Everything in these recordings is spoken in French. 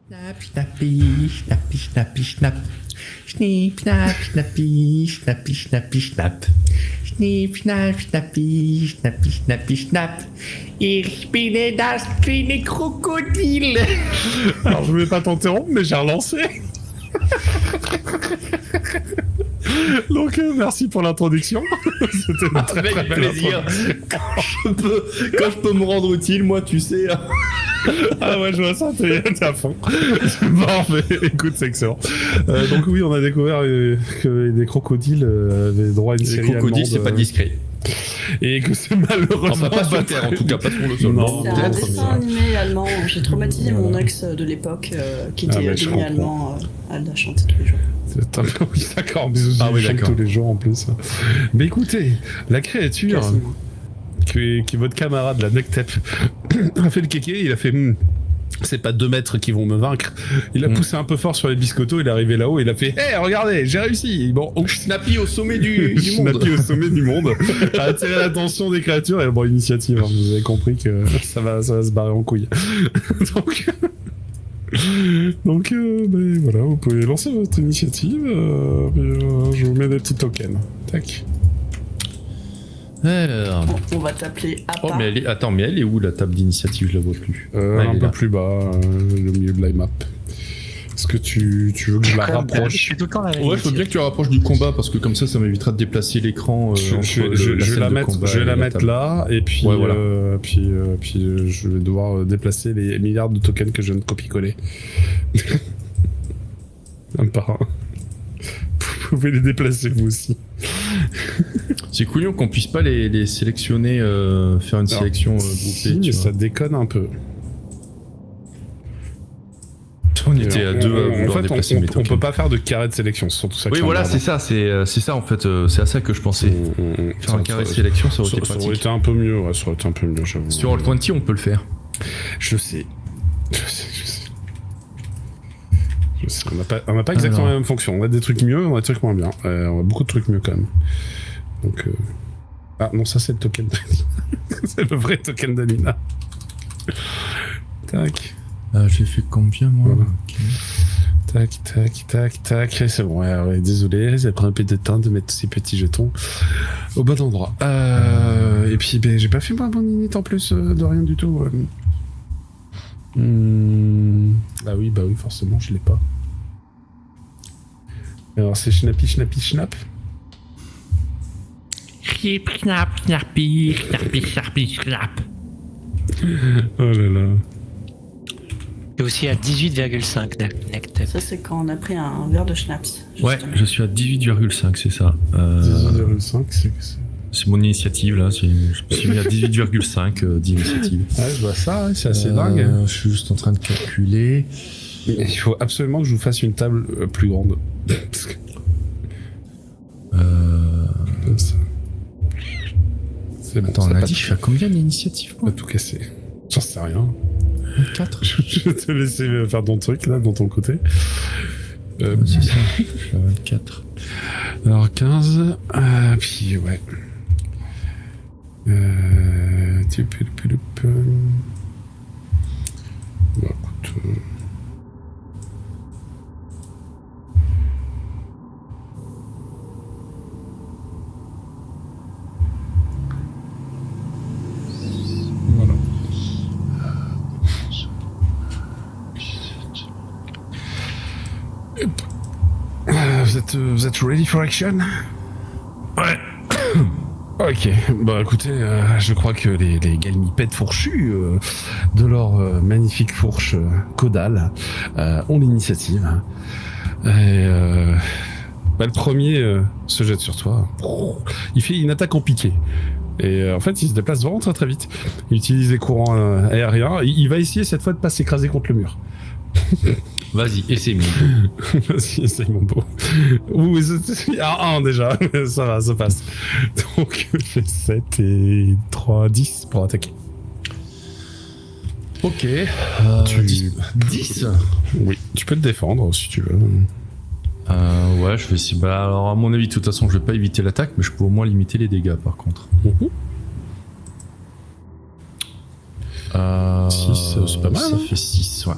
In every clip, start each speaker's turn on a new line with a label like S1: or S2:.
S1: Schnapp, schnappi, schnappi, schnappi, schnapp. Schnipp, schnapp, schnappi, schnappi, schnappi, schnapp. Schnipp, schnapp, schnappi, schnappi, schnappi, schnapp. Ich bin das kleine Krokodil.
S2: Alors je voulais pas t'interrompre, mais j'ai relancé. Donc merci pour l'introduction. C'était une très
S1: Avec
S2: très belle
S1: plaisir. Quand je peux me rendre utile, moi, tu sais.
S2: Ah ouais, je vois ça, t'es à fond. Bon, mais écoute, c'est excellent. Donc oui, on a découvert que des crocodiles avaient droit à une série
S1: Les crocodiles,
S2: allemande,
S1: c'est pas discret.
S2: Et que c'est malheureusement
S1: Enfin, pas sur Terre, en tout cas, pas sur le sol.
S2: Non,
S3: C'est un
S1: peut-être,
S3: dessin animé allemand. J'ai traumatisé mon ex de l'époque qui était
S2: mais je
S3: devenu
S2: comprends.
S3: allemand. Elle la chantait tous les jours.
S2: Oui, d'accord, bisous,
S1: Ah oui,
S2: je chante
S1: d'accord.
S2: tous les jours en plus. Mais écoutez, la créature
S3: Quasiment.
S2: qui est votre camarade, la Nectep, a fait le kéké, il a fait... c'est pas 2 mètres qui vont me vaincre. Il a poussé un peu fort sur les biscottos, il est arrivé là-haut, il a fait hey, regardez, j'ai réussi. Bon,
S1: Snappy au sommet du monde.
S2: Snappy au sommet du monde, a attiré l'attention des créatures et bon, initiative, hein, vous avez compris que ça va se barrer en couille. Donc ben, voilà, vous pouvez lancer votre initiative. Je vous mets des petits tokens. Tac.
S1: Alors.
S3: On va t'appeler Appa.
S1: Oh, mais elle est où la table d'initiative? Je la vois plus. Ah, elle
S2: Un
S1: est
S2: peu
S1: là.
S2: plus bas, le milieu de la map. Est-ce que tu veux que je la
S4: Je
S2: rapproche?
S4: suis tout le temps là.
S1: Ouais, je veux bien que tu rapproches du combat parce que comme ça m'évitera de déplacer l'écran.
S2: Je
S1: entre
S2: vais
S1: scène
S2: la
S1: de
S2: mettre,
S1: combat
S2: je vais
S1: et
S2: la mettre
S1: table.
S2: là, et puis,
S1: Ouais, voilà.
S2: puis je vais devoir déplacer les milliards de tokens que je viens de copier-coller. Un par un. Vous pouvez les déplacer vous aussi.
S1: C'est couillon qu'on puisse pas les sélectionner, faire une sélection groupée.
S2: Si, mais
S1: tu
S2: ça
S1: vois.
S2: déconne un peu.
S1: On était à deux à
S2: En
S1: vouloir
S2: fait,
S1: déplacer mes
S2: on
S1: tokens.
S2: peut pas faire de carré de sélection, c'est surtout ça.
S1: Oui,
S2: qui
S1: voilà,
S2: m'emmerde.
S1: c'est ça en fait. C'est à ça que je pensais. Faire un carré de sélection, ça aurait été
S2: Ça aurait
S1: pratique.
S2: été un peu mieux, ouais, ça aurait été un peu mieux, j'avoue.
S1: Sur Roll20, on peut le faire.
S2: Je sais. On n'a pas exactement
S1: Alors.
S2: la même fonction. On a des trucs mieux, on a des trucs moins bien. On a beaucoup de trucs mieux quand même. Donc. Ah non, ça c'est le token. C'est le vrai token d'Alina. Tac.
S1: J'ai fait combien moi?
S2: Voilà. Tac, tac, tac, tac. C'est bon, ouais, désolé, ça prend un peu de temps de mettre ces petits jetons au bon endroit. Et puis, ben, j'ai pas fait mon init en plus de rien du tout. Bah oui, forcément, je l'ai pas. Alors, c'est Schnappy, Schnappy, Schnapp.
S5: Schnipp, schnapp, schnappi, schnappi, schnappi, schnapp.
S2: Oh là là.
S4: Et aussi à 18,5 Nectep.
S3: Ça, c'est quand on a pris un verre de schnapps.
S1: Ouais,
S3: justement.
S1: je suis à 18,5, c'est ça.
S2: 10,5, c'est.
S1: C'est mon initiative là. Je me suis mis à 18,5 d'initiative.
S2: Ouais, je vois ça, ouais, c'est assez dingue.
S1: Je suis juste en train de calculer.
S2: Il faut absolument que je vous fasse une table plus grande. Comme ça. C'est bon,
S1: Attends,
S2: ça
S1: on
S2: a
S1: a
S2: pas
S1: dit,
S2: de-
S1: je suis à combien d'initiative
S2: pas tout cassé. J'en sais rien.
S1: 4.
S2: Je vais te laisser faire ton truc là, dans ton côté.
S1: C'est ça, je suis à 24.
S2: Alors 15. Puis ouais. Bon, écoute. Voilà. Vous êtes ready for action?
S1: Ouais.
S2: Ok, bah écoutez, je crois que les galmipèdes fourchus de leur magnifique fourche caudale ont l'initiative. Et bah, le premier se jette sur toi. Il fait une attaque en piqué. Et en fait, il se déplace vraiment très très vite. Il utilise les courants aériens. Il va essayer cette fois de pas s'écraser contre le mur.
S1: Vas-y, essaye.
S2: Vas-y, essaye mon beau. Ouh, un déjà, ça va, ça passe. Donc, je fais 7 et 3, 10 pour attaquer.
S1: Ok.
S2: Tu-
S1: 10.
S2: Oui, tu peux te défendre si tu veux.
S1: Ouais, je vais essayer. Bah, alors, à mon avis, de toute façon, je vais pas éviter l'attaque, mais je peux au moins limiter les dégâts par contre.
S2: 6, c'est pas mal.
S6: Ça
S2: hein.
S6: fait 6, ouais.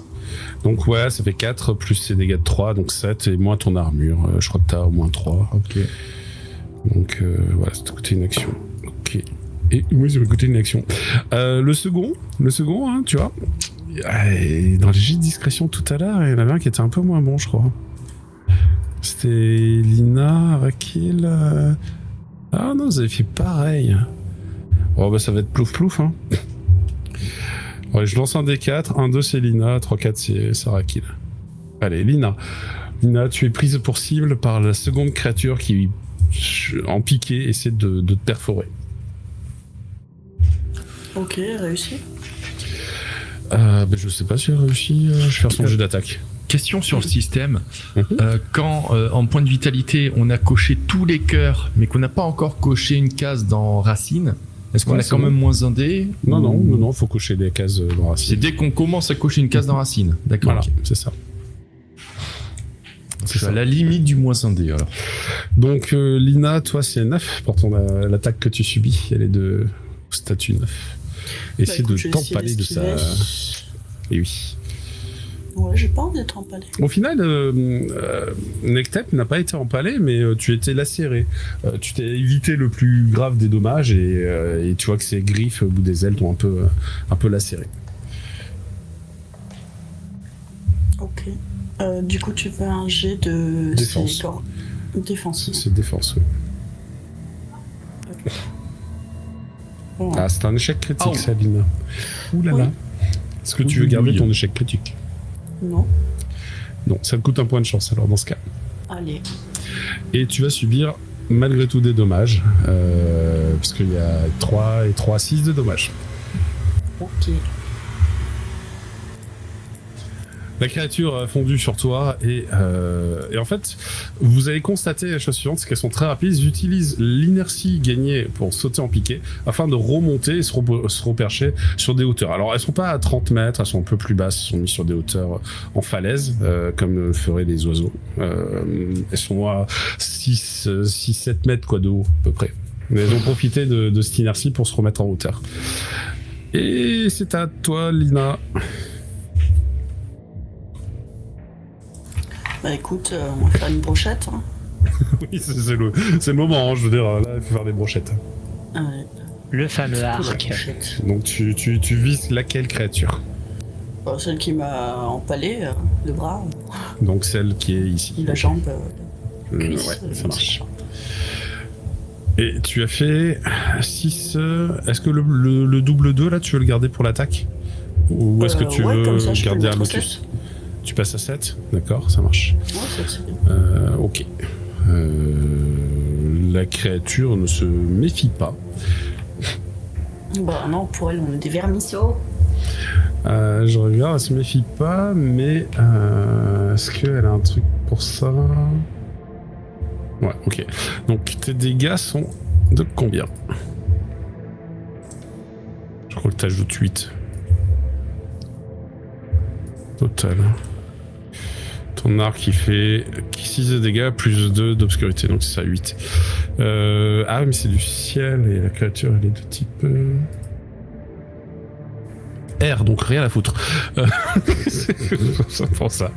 S2: Donc ouais, ça fait 4 plus ses dégâts de 3, donc 7 et moins ton armure. Je crois que t'as au moins 3.
S6: Ok.
S2: Donc voilà, ça t'a coûté une action. Ok. Et oui, ça m'a coûté une action. Le second, hein, tu vois. Dans les jets de discrétion tout à l'heure, il y en avait un qui était un peu moins bon, je crois. C'était Lina, Rakil. Ah non, vous avez fait pareil. Oh bah ça va être plouf-plouf, hein. Ouais, je lance un D4, 1, 2 c'est Lina, 3, 4 c'est Rakil. Allez, Lina. Lina, tu es prise pour cible par la seconde créature qui, en piqué, essaie de te perforer.
S3: Ok, réussi.
S2: Je sais pas si elle réussit. Je vais faire son jeu d'attaque.
S6: Question sur le système.
S2: Mhm.
S6: Quand en point de vitalité, on a coché tous les cœurs, mais qu'on n'a pas encore coché une case dans Racine, est-ce qu'on
S2: Ouais,
S6: a
S2: c'est
S6: quand
S2: bon.
S6: même moins un dé
S2: Non,
S6: ou-
S2: non, faut cocher des cases dans la
S6: C'est
S2: cible.
S6: dès qu'on commence à cocher une case dans Racine. D'accord.
S2: Voilà,
S6: ok.
S2: c'est ça.
S6: Je suis à la limite du moins un dé alors.
S2: Donc, Lina, toi, c'est 9 pour l'attaque que tu subis. Elle est de statut 9. Essaie
S3: écoute, je
S2: de
S3: vais essayer
S2: t'empaler de sa.
S3: d'esquiver.
S2: Et oui.
S3: Ouais, j'ai pas envie d'être empalé.
S2: Au final, Nektep n'a pas été empalé, mais tu étais lacéré. Tu t'es évité le plus grave des dommages et tu vois que ses griffes au bout des ailes t'ont un peu lacéré.
S3: Ok. Du coup, tu veux un jet de...
S2: Défense.
S3: c'est corps- Défense.
S2: C'est défense, oui.
S3: Ouais.
S2: Ah, c'est un échec critique,
S6: Oh.
S2: ça, Lina. Ouh là là.
S3: Oui.
S2: Est-ce que tu veux garder
S6: Oui.
S2: ton échec critique?
S3: Non.
S2: Non, ça te coûte un point de chance alors dans ce cas.
S3: Allez.
S2: Et tu vas subir malgré tout des dommages, parce qu'il y a 3 et 3, 6 de dommages.
S3: Ok.
S2: La créature a fondu sur toi et en fait, vous avez constaté la chose suivante, c'est qu'elles sont très rapides. Ils utilisent l'inertie gagnée pour sauter en piqué afin de remonter et se repercher sur des hauteurs. Alors, elles sont pas à 30 mètres, elles sont un peu plus basses, elles sont mises sur des hauteurs en falaise, comme le feraient les oiseaux. Elles sont à 6-7 mètres quoi, de haut, à peu près. Mais elles ont profité de cette inertie pour se remettre en hauteur. Et c'est à toi, Lina.
S3: Bah écoute, on va faire une brochette. Hein.
S2: Oui, c'est le moment, hein, je veux dire, là, il faut faire des brochettes.
S3: Allez.
S4: Le fameux
S3: La
S4: arc.
S3: brochette.
S2: Donc tu vises laquelle créature?
S3: Bah, celle qui m'a empalé, le bras,
S2: Donc celle qui est ici.
S3: la jambe, cuisse,
S2: Ouais, ça marche. Et tu as fait 6... Est-ce que le double 2, là, tu veux le garder pour l'attaque? Ou est-ce que tu
S3: ouais,
S2: veux
S3: comme ça, je peux
S2: garder
S3: le
S2: un
S3: mettre au
S2: lotus? Tu passes à 7? D'accord, ça marche.
S3: Ouais, c'est bien.
S2: Ok. La créature ne se méfie pas.
S3: Bah non, pour elle, on est des vermisseaux.
S2: Je regarde, elle se méfie pas, mais est-ce qu'elle a un truc pour ça? Ouais, ok. Donc tes dégâts sont de combien? Je crois que t'ajoutes 8. Total. Ton arc il fait 6 de dégâts plus 2 d'obscurité, donc c'est ça 8. Ah mais c'est du ciel et la créature elle est de type... R, donc rien à foutre. C'est pour ça.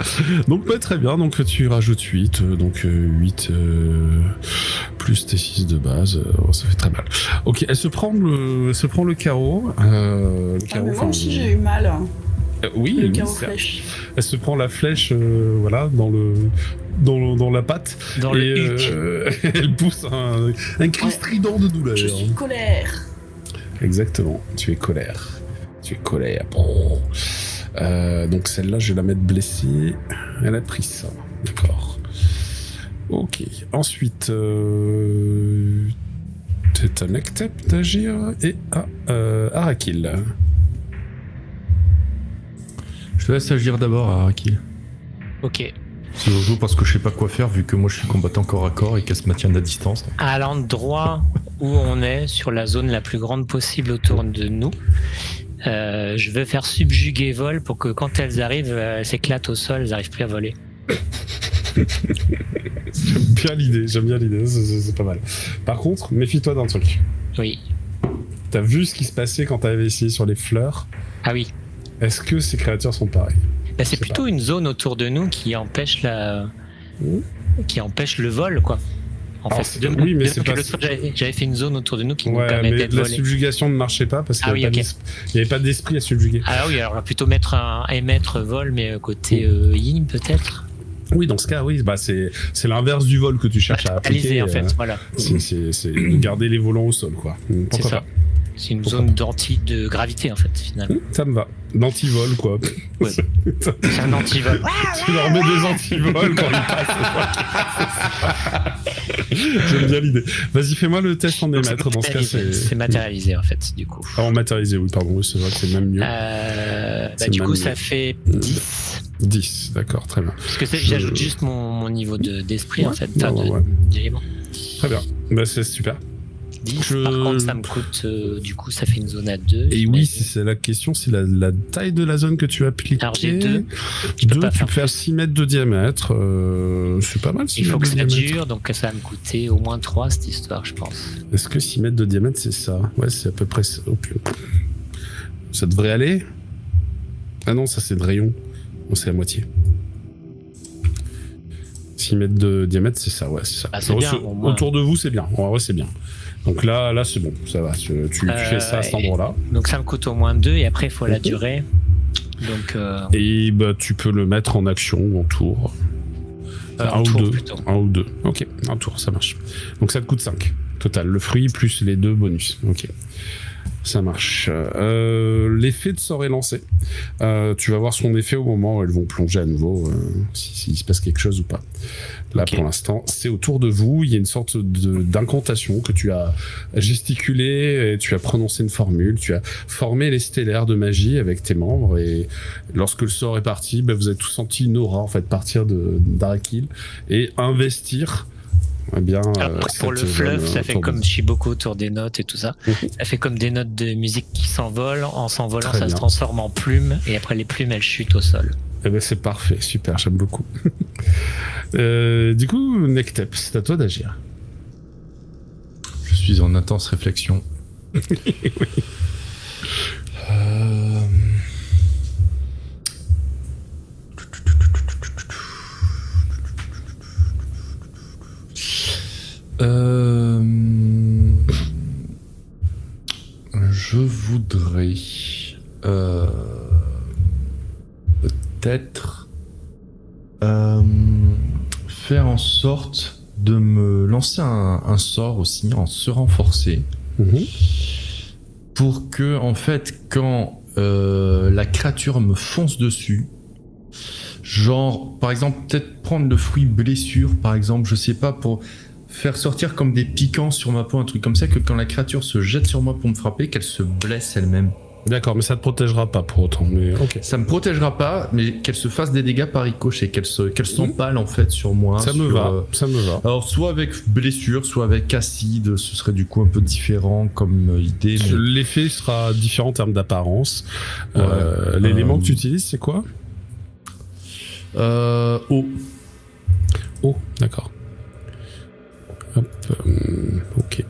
S2: Donc pas très bien, donc tu rajoutes 8, donc 8 plus tes 6 de base, ça fait très mal. Ok, elle se prend le carreau. Le
S3: Ah,
S2: carreau,
S3: mais moi
S2: enfin,
S3: aussi, j'ai eu mal. Hein.
S2: oui,
S3: Le
S2: oui,
S3: carreau
S2: certes.
S3: flèche.
S2: Elle se prend la flèche, voilà, dans la patte.
S4: Dans
S2: et
S4: le huc.
S2: elle pousse un cri
S3: Ouais.
S2: strident de douleur.
S3: Je suis colère.
S2: Exactement, tu es colère. Tu es colère. Donc celle-là, je vais la mettre blessée. Elle a pris ça. D'accord. Ok. Ensuite, c'est à Nektep d'agir et à Arakil.
S6: Je te laisse agir d'abord à Arakil.
S4: Ok.
S6: Surtout parce que je sais pas quoi faire vu que moi je suis combattant corps à corps et qu'elle se maintienne à distance.
S4: À l'endroit où on est, sur la zone la plus grande possible autour de nous, je veux faire subjuguer vol pour que quand elles arrivent, elles s'éclatent au sol, elles n'arrivent plus à voler.
S2: J'aime bien l'idée, c'est pas mal. Par contre, méfie-toi d'un truc.
S4: Oui.
S2: T'as vu ce qui se passait quand t'avais essayé sur les fleurs?
S4: Ah oui.
S2: Est-ce que ces créatures sont pareilles?
S4: Bah, c'est plutôt une zone autour de nous qui empêche le vol, quoi. En
S2: Alors,
S4: fait,
S2: oui, mais c'est pas...
S4: j'avais fait une zone autour de nous qui nous
S2: Ouais, mais
S4: permettait de
S2: la
S4: voler.
S2: subjugation ne marchait pas parce qu'il n'y avait pas d'esprit à subjuguer.
S4: Ah oui, alors on va plutôt mettre un émettre vol, mais côté yin peut-être.
S2: Oui, dans ce cas, oui, bah c'est l'inverse du vol que tu cherches à appliquer.
S4: En fait, voilà.
S2: C'est de garder les volants au sol, quoi.
S4: C'est
S2: Pourquoi
S4: ça.
S2: pas?
S4: C'est une zone de gravité, en fait, finalement.
S2: Ça me va. L'antivol, quoi.
S4: Ouais. C'est un antivol.
S2: Tu leur mets des antivols quand ils passent. J'aime bien l'idée. Vas-y, fais-moi le test en émettre. Dans ce cas,
S4: c'est matérialisé, en fait, du coup.
S2: Ah, en matérialisé, oui, pardon. Oui, c'est vrai que c'est même mieux.
S4: Du coup, ça fait 10.
S2: 10, d'accord, très bien.
S4: Parce que j'ajoute juste mon niveau d'esprit, en fait, d'éléments.
S2: Très bien. Bah, c'est super.
S4: 10, par contre, ça me coûte, du coup, ça fait une zone à 2.
S2: Et oui, c'est la question, c'est la taille de la zone que tu appliques.
S4: Alors, j'ai 2.
S2: Tu peux faire 6 mètres de diamètre. C'est pas mal, 6
S4: Il faut
S2: mètres
S4: que
S2: de
S4: ça
S2: diamètre.
S4: dure, donc ça va me coûter au moins 3, cette histoire, je pense.
S2: Est-ce que 6 mètres de diamètre, c'est ça? Ouais, c'est à peu près ça. Oh, ça devrait aller? Ah non, ça c'est de rayon. Bon, c'est la moitié. 6 mètres de diamètre, c'est ça, ouais, c'est ça.
S4: Ah, c'est bien, au moins.
S2: Autour de vous, c'est bien. En vrai, c'est bien. Donc là c'est bon, ça va. Tu fais ça à cet endroit-là.
S4: Donc ça me coûte au moins 2 et après il faut la durée. Donc
S2: Et bah tu peux le mettre en action en tour.
S4: un
S2: ou
S4: tour
S2: deux.
S4: plutôt.
S2: Un ou deux. Ok, un tour, ça marche. Donc ça te coûte 5 total. Le fruit plus les 2 bonus. Ok. Ça marche. L'effet de sort est lancé. Tu vas voir son effet au moment où elles vont plonger à nouveau, s'il se passe quelque chose ou pas. Là, pour l'instant, c'est autour de vous. Il y a une sorte d'incantation que tu as gesticulé, et tu as prononcé une formule, tu as formé les stellaires de magie avec tes membres, et lorsque le sort est parti, vous avez tous senti une aura en fait partir d'Arakil et investir. Eh bien,
S4: pour le fluff, ça fait comme je suis beaucoup autour des notes et tout ça. Ça fait comme des notes de musique qui s'envolent. En s'envolant, ça se transforme en plumes. Et après, les plumes, elles chutent au sol.
S2: Eh ben, c'est parfait, super, j'aime beaucoup. Du coup, Nektep, c'est à toi d'agir.
S6: Je suis en intense réflexion. Je voudrais peut-être faire en sorte de me lancer un sort aussi en se renforcer pour que en fait quand la créature me fonce dessus, genre par exemple peut-être prendre le fruit blessure par exemple, je sais pas, pour faire sortir comme des piquants sur ma peau, un truc comme ça, que quand la créature se jette sur moi pour me frapper, qu'elle se blesse elle-même.
S2: D'accord, mais ça te protégera pas pour autant. Mais ok.
S6: Ça me protégera pas, mais qu'elle se fasse des dégâts par ricochet, qu'elle s'empale en fait sur moi.
S2: Ça me va, ça me va.
S6: Alors soit avec blessure, soit avec acide, ce serait du coup un peu différent comme idée. Mais...
S2: L'effet sera différent en termes d'apparence. L'élément que tu utilises, c'est quoi?
S6: Eau.
S2: Eau, d'accord. Hop, ok.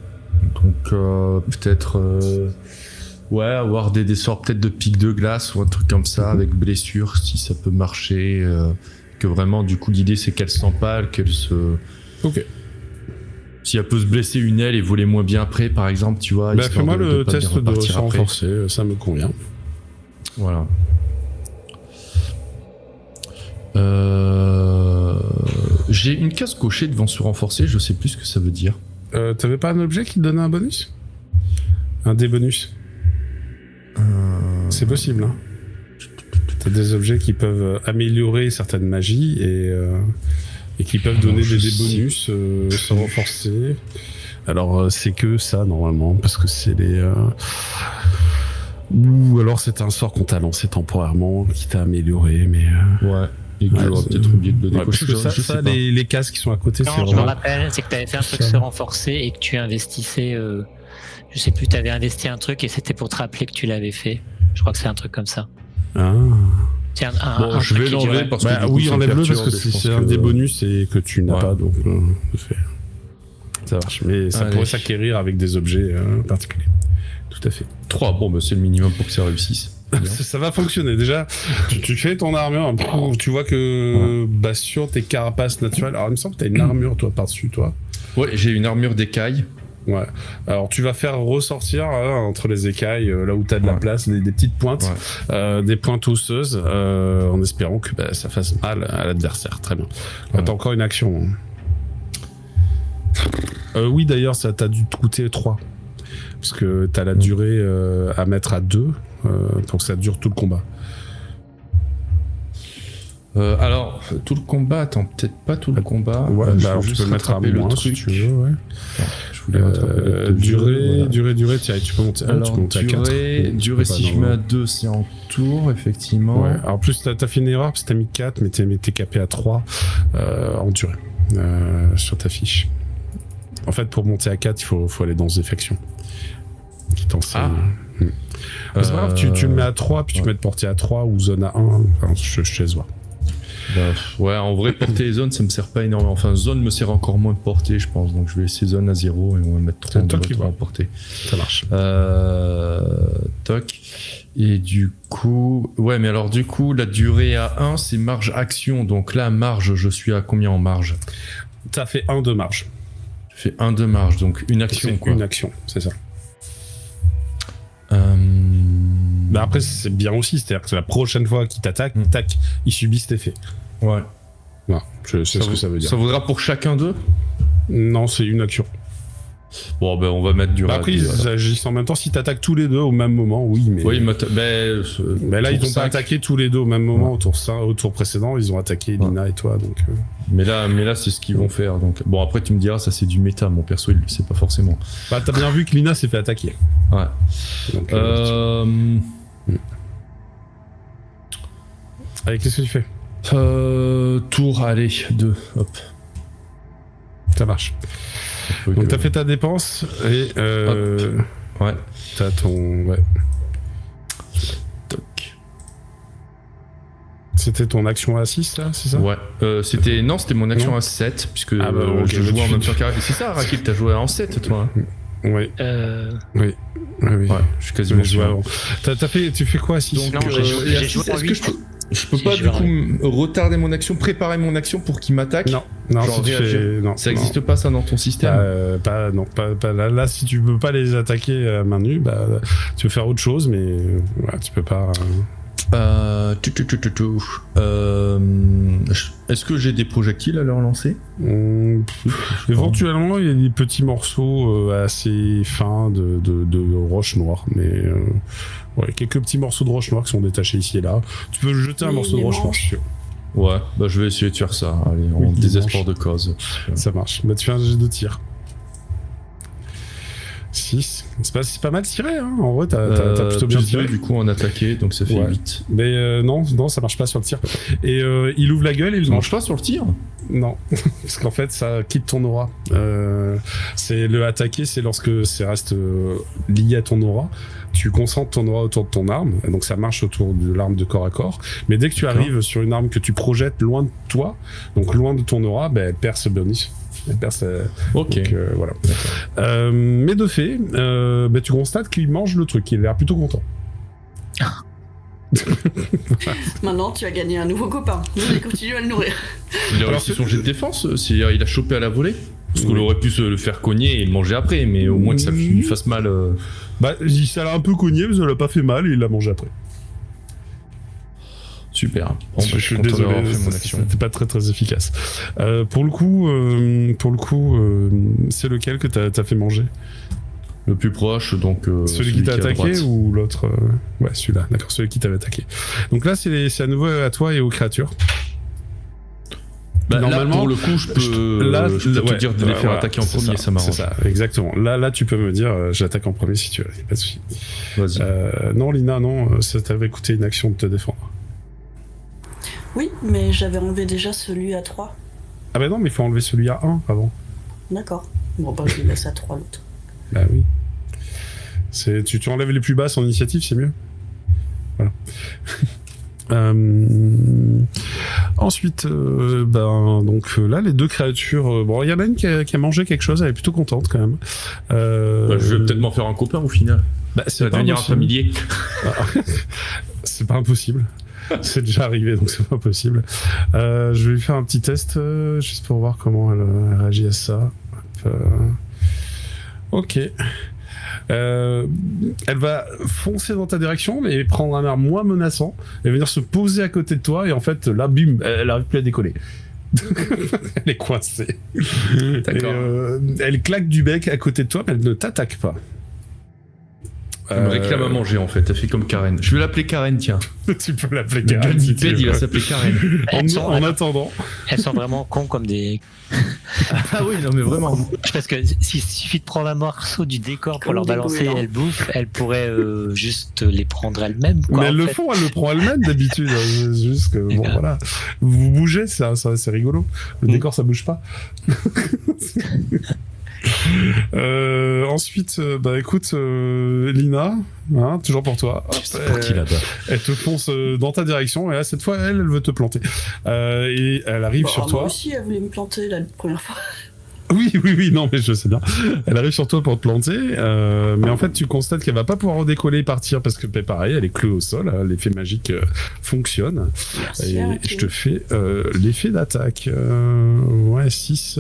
S6: Donc peut-être avoir des sorts peut-être de pics de glace ou un truc comme ça avec blessure, si ça peut marcher, que vraiment du coup l'idée c'est qu'elle s'empale, qu'elle se...
S2: Ok.
S6: Si elle peut se blesser une aile et voler moins bien après par exemple, tu vois.
S2: Fais-moi le test de se renforcer, ça me convient.
S6: Voilà. J'ai une case cochée devant se renforcer, je sais plus ce que ça veut dire.
S2: T'avais pas un objet qui te donnait un bonus? Un dé bonus? C'est possible, hein. T'as des objets qui peuvent améliorer certaines magies et qui peuvent donner des dés bonus, se renforcer. Alors c'est que ça normalement, parce que c'est les... Ou alors c'est un sort qu'on t'a lancé temporairement, qui t'a amélioré, mais...
S6: Ouais. Et que j'aurais peut-être oublié de le décocher.
S2: Parce que ça les cases qui sont à côté,
S4: non,
S2: c'est
S4: je
S2: vraiment...
S4: me rappelle, c'est que tu avais fait un truc se renforcer et que tu investissais, je sais plus, tu avais investi un truc et c'était pour te rappeler que tu l'avais fait. Je crois que c'est un truc comme ça.
S2: Ah.
S4: Tiens,
S6: bon, je vais l'enlever parce que
S2: oui, enlève-le parce que c'est un des bonus et que tu n'as pas, donc ça marche. Mais ça pourrait s'acquérir avec des objets particuliers. Tout à fait.
S6: 3, bon, bah, c'est le minimum pour que ça réussisse.
S2: Ça va fonctionner. Déjà, tu fais ton armure, tu vois que sur tes carapaces naturelles. Alors, il me semble que t'as une armure, toi, par-dessus, toi.
S6: Ouais, j'ai une armure d'écaille.
S2: Ouais. Alors, tu vas faire ressortir entre les écailles, là où t'as de la place, des petites pointes, des pointes osseuses, en espérant que ça fasse mal à l'adversaire. Très bien. Là, t'as encore une action. Oui, d'ailleurs, ça t'a dû te coûter 3. Parce que t'as la durée à mettre à 2 pour que ça dure tout le combat.
S6: Alors, tout le combat, attends, peut-être pas tout le combat.
S2: Ouais, alors tu peux le mettre à moins si tu veux, ouais.
S6: Attends, je voulais rattraper
S2: durée, tiens, tu peux monter,
S6: alors,
S2: tu peux monter à 4.
S6: Durée, si je mets à 2, c'est en tour, effectivement.
S2: Ouais, alors en plus, t'as fait une erreur parce que t'as mis 4, mais t'es capé à 3 en durée sur ta fiche. En fait, pour monter à 4, il faut aller dans Zéfaction. Qui t'enseigne. C'est pas grave, tu le mets à 3, puis tu mets de portée à 3 ou zone à 1. Enfin, je te laisse voir.
S6: Ouais, en vrai, portée et zone, ça me sert pas énormément. Enfin, zone me sert encore moins de portée, je pense. Donc, je vais laisser zone à 0 et on va mettre 3 en portée.
S2: Ça marche.
S6: Toc. Et du coup... Ouais, mais alors, du coup, la durée à 1, c'est marge action. Donc là, marge, je suis à combien en marge?
S2: T'as fait 1 de marge.
S6: Je fais 1 de marge, donc une action, quoi.
S2: Une action, c'est ça. Mais après, c'est bien aussi, c'est-à-dire que la prochaine fois qu'il t'attaque, tac, il subit cet effet.
S6: Ouais.
S2: Non, je sais ce que ça veut dire.
S6: Ça vaudra pour chacun d'eux?
S2: Non, c'est une action.
S6: Bon, ben, on va mettre du
S2: après, ils agissent en même temps. Si t'attaques tous les deux au même moment, oui, mais.
S6: Oui,
S2: mais là, ils ont pas attaqué tous les deux au même moment. Au tour précédent, ils ont attaqué Lina et toi, donc.
S6: Mais là, c'est ce qu'ils vont faire. Donc, bon, après, tu me diras, ça c'est du méta. Mon perso, il le sait pas forcément.
S2: Bah, t'as bien vu que Lina s'est fait attaquer.
S6: Ouais.
S2: Donc, allez, qu'est-ce que tu fais?
S6: Tour, allez, 2, hop.
S2: Ça marche. Donc t'as fait ta dépense et
S6: ouais.
S2: T'as ton
S6: Toc.
S2: C'était ton action à 6 là, c'est ça?
S6: Ouais. C'était mon action à 7 puisque je jouais en même temps qu'Arakil. C'est ça, Arakil, t'as joué en 7 toi?
S2: Oui.
S6: Oui. Ouais, je suis quasiment
S2: joué avant. Tu fais quoi à 6?
S4: Donc, j'ai joué en 8.
S6: Je peux pas du coup retarder mon action, préparer mon action pour qu'il m'attaque?
S2: Non,
S6: ça existe pas ça dans ton système?
S2: Pas là, si tu peux pas les attaquer à main nue, tu peux faire autre chose, mais tu peux pas.
S6: Est-ce que j'ai des projectiles à leur lancer?
S2: Éventuellement, il y a des petits morceaux assez fins de roche noire, mais quelques petits morceaux de roche noire qui sont détachés ici et là. Tu peux jeter un morceau de roche noire.
S6: Ouais, je vais essayer de faire ça. Allez, en désespoir de cause.
S2: Ça marche. Tu fais un jet de tir. 6. C'est pas mal tiré, hein. En vrai, t'as plutôt bien tiré.
S6: Du coup, en attaqué, donc ça fait 8.
S2: Mais non, ça marche pas sur le tir. Et il ouvre la gueule et il
S6: mange pas sur le tir?
S2: Non, parce qu'en fait, ça quitte ton aura. C'est le attaquer, c'est lorsque ça reste lié à ton aura. Tu concentres ton aura autour de ton arme, donc ça marche autour de l'arme de corps à corps. Mais dès que tu arrives sur une arme que tu projettes loin de toi, donc loin de ton aura, elle perd ce bonus.
S6: Ok.
S2: Donc, voilà. Mais de fait, tu constates qu'il mange le truc, il a l'air plutôt content.
S3: Maintenant, tu as gagné un nouveau copain. Nous, on continue à le nourrir.
S6: Il a réussi son jet de défense, c'est-à-dire il a chopé à la volée? Parce qu'on aurait pu se le faire cogner et le manger après, mais au moins que ça lui fasse mal.
S2: Ça l'a un peu cogné, mais ça l'a pas fait mal et il l'a mangé après.
S6: Super.
S2: Je suis désolé, c'était pas très très efficace. Pour le coup, c'est lequel que t'as fait manger?
S6: Le plus proche, donc.
S2: Celui qui t'a attaqué ou l'autre? Ouais, celui-là, d'accord, celui qui t'avait attaqué. Donc là, c'est à nouveau à toi et aux créatures.
S6: Normalement, là, pour le coup, je peux te dire de les faire attaquer en premier, ça m'arrange.
S2: C'est ça, exactement. Là, tu peux me dire, j'attaque en premier si tu veux, y a pas de souci.
S6: Vas-y.
S2: Non, Lina, non, ça t'avait coûté une action de te défendre.
S3: Oui, mais j'avais enlevé déjà celui à 3.
S2: Ah bah non, mais il faut enlever celui à 1 avant.
S3: D'accord. Bon, je lui laisse à 3 l'autre.
S2: Bah oui. Tu enlèves les plus basses en initiative, c'est mieux. Voilà. Ensuite, donc là, les deux créatures. Il y en a une qui a mangé quelque chose, elle est plutôt contente quand même.
S6: Je vais peut-être m'en faire un copain au final.
S2: Bah,
S6: Ça va
S2: pas
S6: devenir un
S2: impossible.
S6: familier.
S2: C'est pas impossible. C'est déjà arrivé, donc c'est pas possible. Je vais lui faire un petit test, juste pour voir comment elle réagit à ça. Hop, ok. Elle va foncer dans ta direction, mais prendre un air moins menaçant, et venir se poser à côté de toi, et en fait, là, bim, elle arrive plus à décoller. Elle est coincée.
S6: D'accord.
S2: Et, elle claque du bec à côté de toi, mais elle ne t'attaque pas.
S6: Elle me réclame à manger en fait, elle fait comme Karen. Je vais l'appeler Karen, tiens.
S2: Tu peux l'appeler
S6: Le
S2: Karen. si tu
S6: galmipède,
S2: veux.
S6: il va s'appeler Karen.
S2: En attendant,
S4: Elles sont vraiment cons comme des.
S6: Ah oui, non mais vraiment.
S4: Parce que s'il suffit de prendre un morceau du décor pour
S3: Comme
S4: leur
S3: des
S4: balancer,
S3: goélands.
S4: elles bouffent, elles pourraient juste les prendre elles-mêmes. Quoi,
S2: mais elles
S4: en
S2: le
S4: fait.
S2: font, elle le prend elle-même d'habitude. C'est juste que, bon,
S4: D'accord.
S2: voilà. Vous bougez, c'est rigolo. Le décor, ça bouge pas. Ensuite, bah écoute, Lina, hein, toujours pour toi. Hop,
S6: C'est parti là-bas.
S2: elle te fonce dans ta direction, et là, cette fois, elle veut te planter. Et elle arrive
S3: Bah,
S2: sur
S3: moi
S2: toi.
S3: aussi, elle voulait me planter la première fois.
S2: Oui, non, mais je sais bien. Elle arrive sur toi pour te planter, mais en fait, tu constates qu'elle va pas pouvoir redécoller et partir parce que, bah, pareil, elle est clouée au sol. L'effet magique fonctionne.
S3: Merci.
S2: Et
S3: Araki.
S2: je te fais l'effet d'attaque. Ouais, 6.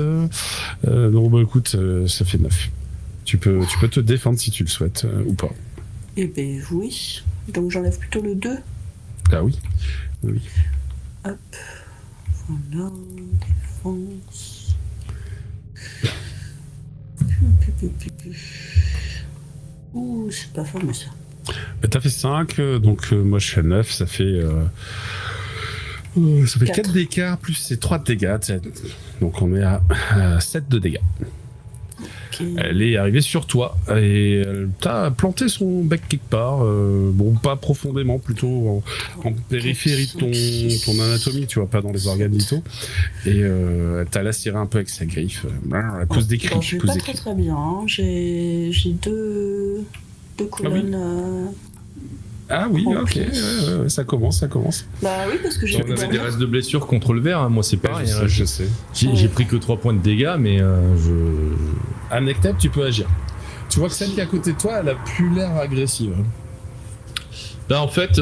S2: Donc, bah, écoute, ça fait 9. Tu peux te défendre si tu le souhaites, ou pas.
S3: Eh ben oui. Donc j'enlève plutôt le 2.
S2: Ah oui.
S3: Hop. Voilà. Défense. Ouh, c'est pas fameux ça.
S2: Bah, t'as fait 5, donc moi je fais 9, ça fait... ça fait 4
S3: Quatre.
S2: d'écart plus ces 3 de dégâts. Donc on est à 7 de dégâts.
S3: Ok.
S2: Elle est arrivée sur toi et elle t'a planté son bec quelque part. Bon, pas profondément, plutôt en périphérie de ton anatomie, tu vois, pas dans les organes vitaux. Et elle t'a lacéré un peu avec sa griffe. Elle pousse des cris.
S3: Bon, je vais
S2: pousse
S3: pas
S2: des
S3: très
S2: cris.
S3: très bien. Hein. J'ai deux colonnes.
S2: Ah oui,
S3: En
S2: ok,
S3: plus.
S2: ouais, ça commence.
S3: Bah oui, parce que j'ai
S6: On avait des restes de blessures contre le verre, hein. Moi c'est pareil. hein.
S2: je sais.
S6: J'ai pris que 3 points de dégâts, mais je.
S2: Amnektep, tu peux agir. Tu vois que celle qui est à côté de toi, elle a plus l'air agressive.
S6: Bah en fait,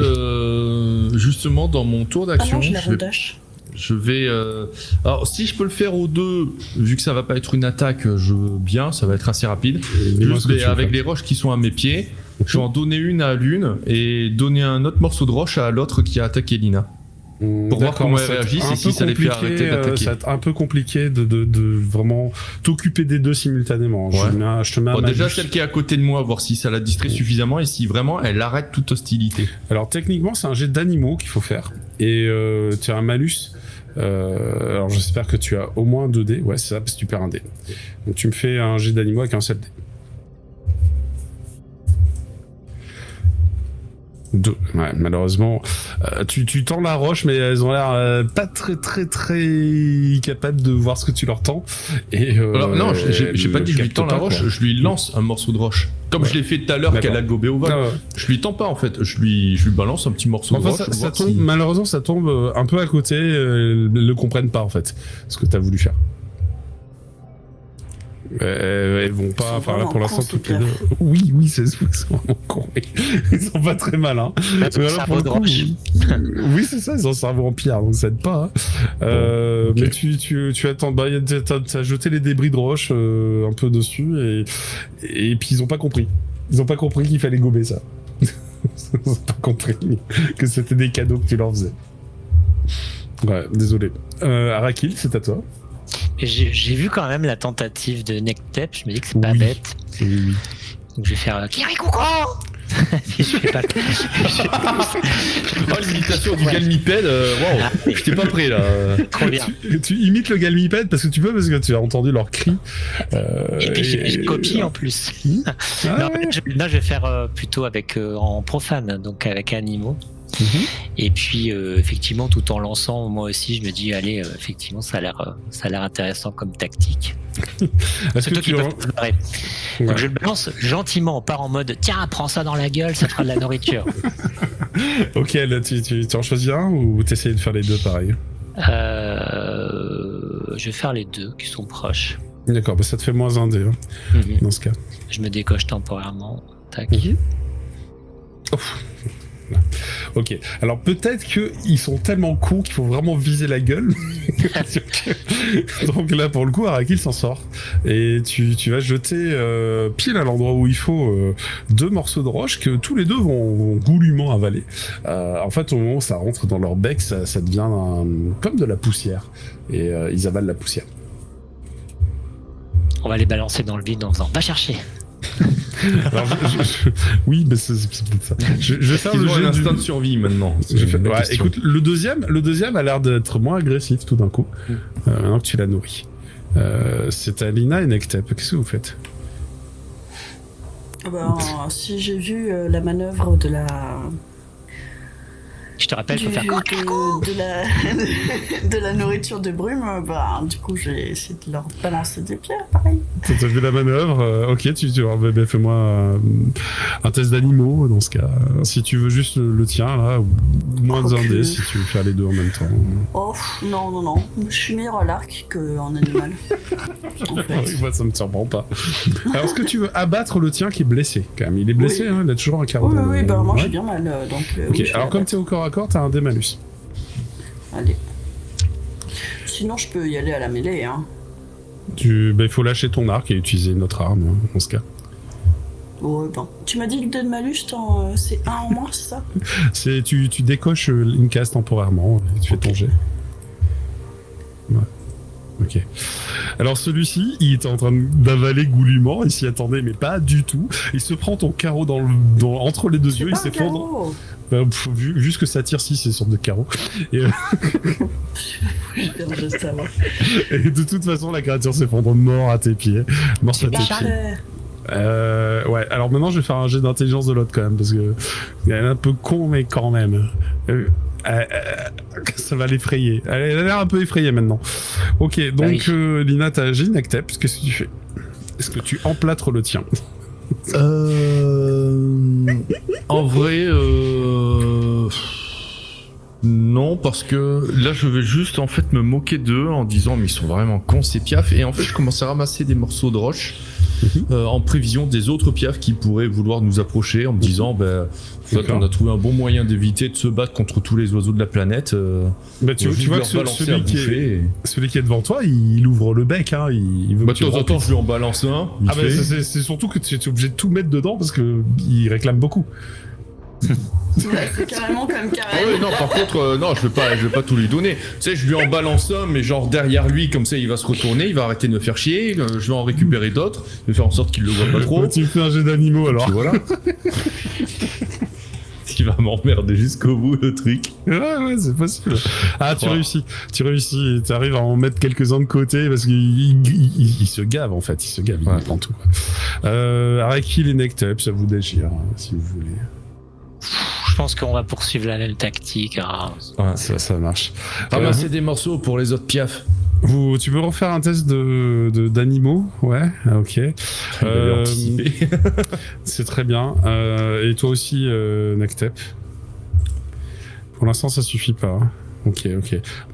S6: justement dans mon tour
S3: Ah
S6: d'action,
S3: non, je la
S6: je vais
S3: redash.
S6: Je vais. Alors, si je peux le faire aux deux, vu que ça va pas être une attaque, je veux bien, ça va être assez rapide.
S2: Dis-moi
S6: Juste
S2: ce que tu veux
S6: avec
S2: faire.
S6: les roches qui sont à mes pieds, je vais en donner une à l'une et donner un autre morceau de roche à l'autre qui a attaqué Lina. Pour voir comment elle réagit et si ça les fait arrêter d'attaquer.
S2: Ça va être un peu compliqué de vraiment t'occuper des deux simultanément.
S6: Ouais.
S2: Je te mets un
S6: Bon, déjà,
S2: malus.
S6: celle qui est à côté de moi, voir si ça la distrait suffisamment et si vraiment elle arrête toute hostilité.
S2: Alors techniquement, c'est un jet d'animaux qu'il faut faire. Et tu as un malus. Alors j'espère que tu as au moins 2 dés. Ouais, c'est ça, parce que tu perds un dé. Donc tu me fais un jet d'animaux avec un seul dé. 2. Ouais, malheureusement, tu tends la roche, mais elles ont l'air pas très capables de voir ce que tu leur tends. Et
S6: Alors, non, j'ai pas dit que je lui
S2: capte
S6: tends la
S2: pas,
S6: roche,
S2: quoi.
S6: je lui lance un morceau de roche. Comme je l'ai fait tout à l'heure
S2: D'accord.
S6: qu'elle a gobé au vol.
S2: Ah ouais.
S6: Je lui tends pas en fait, je lui balance un petit morceau de
S2: Enfin,
S6: roche.
S2: ça
S6: voir
S2: tombe,
S6: si-
S2: malheureusement, ça tombe un peu à côté. Elles ne le comprennent pas en fait, ce que tu as voulu faire. Elles vont pas,
S3: sont
S2: enfin là
S3: vraiment
S2: pour l'instant
S3: cons,
S2: toutes
S3: ces
S2: les deux. Oui, c'est vraiment con. Ils sont pas très malins.
S4: Elles ont
S2: Mais
S4: un
S2: alors,
S4: cerveau de
S2: pour le
S4: roche.
S2: oui, c'est ça, ils ont un cerveau en pierre, donc ça aide pas. Hein.
S6: ok.
S2: Mais tu attends, bah, t'as jeté les débris de roche un peu dessus et puis ils ont pas compris. Ils ont pas compris qu'il fallait gober ça. Ils ont pas compris que c'était des cadeaux que tu leur faisais. Ouais, désolé. Arakil, c'est à toi.
S4: J'ai vu quand même la tentative de Nectep, je me dis que c'est pas
S2: Oui.
S4: bête.
S2: Oui.
S4: Donc je vais faire Kirikouko. Je fais pas.
S6: Oh, l'imitation du galmipède, waouh,
S4: Ah, oui.
S6: j'étais pas prêt là.
S4: Trop bien.
S2: Tu imites le galmipède parce que tu peux, parce que tu as entendu leurs cris.
S4: Et puis j'ai copie en plus.
S2: Ah
S4: Non,
S2: ouais.
S4: là, je vais faire plutôt avec en profane, donc avec animaux.
S2: Mhm.
S4: Et puis effectivement, tout en lançant, moi aussi, je me dis allez, effectivement, ça a l'air intéressant comme tactique.
S2: Est-ce
S4: C'est
S2: que
S4: toi qui
S2: tu
S4: peux
S2: en-
S4: le barrer.
S2: Ouais.
S4: Donc je le balance gentiment, pas en mode tiens, prends ça dans la gueule, ça fera de la nourriture.
S2: Ok, là, tu en choisis un ou t'essayes de faire les deux pareil?
S4: Je vais faire les deux qui sont proches.
S2: D'accord, bah ça te fait moins un dé hein,
S4: Mhm.
S2: dans ce cas.
S4: Je me décoche temporairement. Tac.
S2: Mhm. Ok, alors peut-être qu'ils sont tellement cons qu'il faut vraiment viser la gueule. Donc là, pour le coup, Arakil s'en sort. Et tu vas jeter pile à l'endroit où il faut 2 morceaux de roche que tous les deux vont goulûment avaler. En fait, au moment où ça rentre dans leur bec, ça devient comme de la poussière. Et ils avalent la poussière.
S4: On va les balancer dans le vide en faisant « Va chercher !»
S2: Alors, oui, mais c'est peut-être ça. Je vais faire
S6: Ils
S2: le
S6: ont
S2: jet
S6: un
S2: du...
S6: instinct de survie maintenant.
S2: Ouais, écoute, le deuxième a l'air d'être moins agressif tout d'un coup, maintenant que tu l'as nourri. C'est à Lina et Nectep. Qu'est-ce que vous faites?
S3: Ben, si j'ai vu la manœuvre de la...
S4: Je te rappelle, il faut faire
S3: de la nourriture de brume, bah, du coup, j'ai essayé de leur balancer des pierres, pareil.
S2: T'as vu la manœuvre? Ok, fais-moi un test d'animaux dans ce cas. Si tu veux juste le tien, là, ou moins d'un dé si tu veux faire les deux en même temps.
S3: Oh, non. Je suis meilleur à l'arc qu'en animal. En fait.
S2: Moi, ça me surprend pas. Alors, est-ce que tu veux abattre le tien qui est blessé, quand même? Il est blessé,
S3: Oui.
S2: hein, il a toujours un carreau.
S3: Oui, bah, moi,
S2: Ouais.
S3: j'ai bien mal, donc...
S2: Ok,
S3: oui, je
S2: alors
S3: vais
S2: comme t'es au corps à corps, t'as un dé malus.
S3: Allez. Sinon, je peux y aller à la mêlée, hein.
S2: Il faut lâcher ton arc et utiliser notre arme, hein, dans ce cas.
S3: Ouais, ben. Tu m'as dit que le dé de malus, c'est 1 en moins, c'est ça?
S2: Tu décoches une case temporairement et tu fais ton jet. Ouais. Ok. Alors celui-ci, il était en train d'avaler goulûment, il s'y attendait mais pas du tout. Il se prend ton carreau entre les deux yeux, il s'effondre. Vu ce que ça tire, si c'est une sorte de carreau. Et,
S3: Je viens de savoir.
S2: et de toute façon, la créature s'effondre mort à tes pieds. Mort à tes pieds. Ouais, alors maintenant je vais faire un jet d'intelligence de l'autre quand même, parce que il est un peu con, mais quand même. Ça va l'effrayer. Elle a l'air un peu effrayée maintenant. Ok, donc
S4: oui.
S2: Lina, t'as agi, Nectep, qu'est-ce que tu fais? Est-ce que tu emplâtres le tien?
S6: En vrai, non, parce que là, je vais juste en fait me moquer d'eux en disant mais ils sont vraiment cons ces piafs. Et en fait, je commence à ramasser des morceaux de roche en prévision des autres piafs qui pourraient vouloir nous approcher, en me disant en fait, on a trouvé un bon moyen d'éviter de se battre contre tous les oiseaux de la planète.
S2: Tu vois que celui qui est devant toi, il ouvre le bec, hein, il veut
S6: de temps en temps, je lui en balance un.
S2: Ah bah c'est surtout que tu es obligé de tout mettre dedans parce que il réclame beaucoup.
S3: Ouais, c'est carrément comme
S6: Ah
S3: carrément.
S6: ouais, non, par contre, non, je vais pas tout lui donner. Tu sais, je lui en balance un, mais genre derrière lui, comme ça, il va se retourner, il va arrêter de me faire chier, je vais en récupérer d'autres, je vais faire en sorte qu'il le voit pas trop.
S2: Bah, tu me fais un jet d'animaux alors.
S6: Puis voilà. Il va m'emmerder jusqu'au bout, le truc.
S2: Ouais, c'est possible. Ah, tu réussis, tu arrives à en mettre quelques-uns de côté parce qu'il se gave en fait, il prend tout. Arakil et Nectep, ça vous d'agir, si vous voulez.
S4: Je pense qu'on va poursuivre la même tactique. Hein.
S2: Ouais, ça marche.
S6: Ramasser des morceaux pour les autres piafs.
S2: Tu peux refaire un test d'animaux? Ouais, ok. C'est très bien. Et toi aussi, Nectep? Pour l'instant, ça suffit pas. Hein. Ok.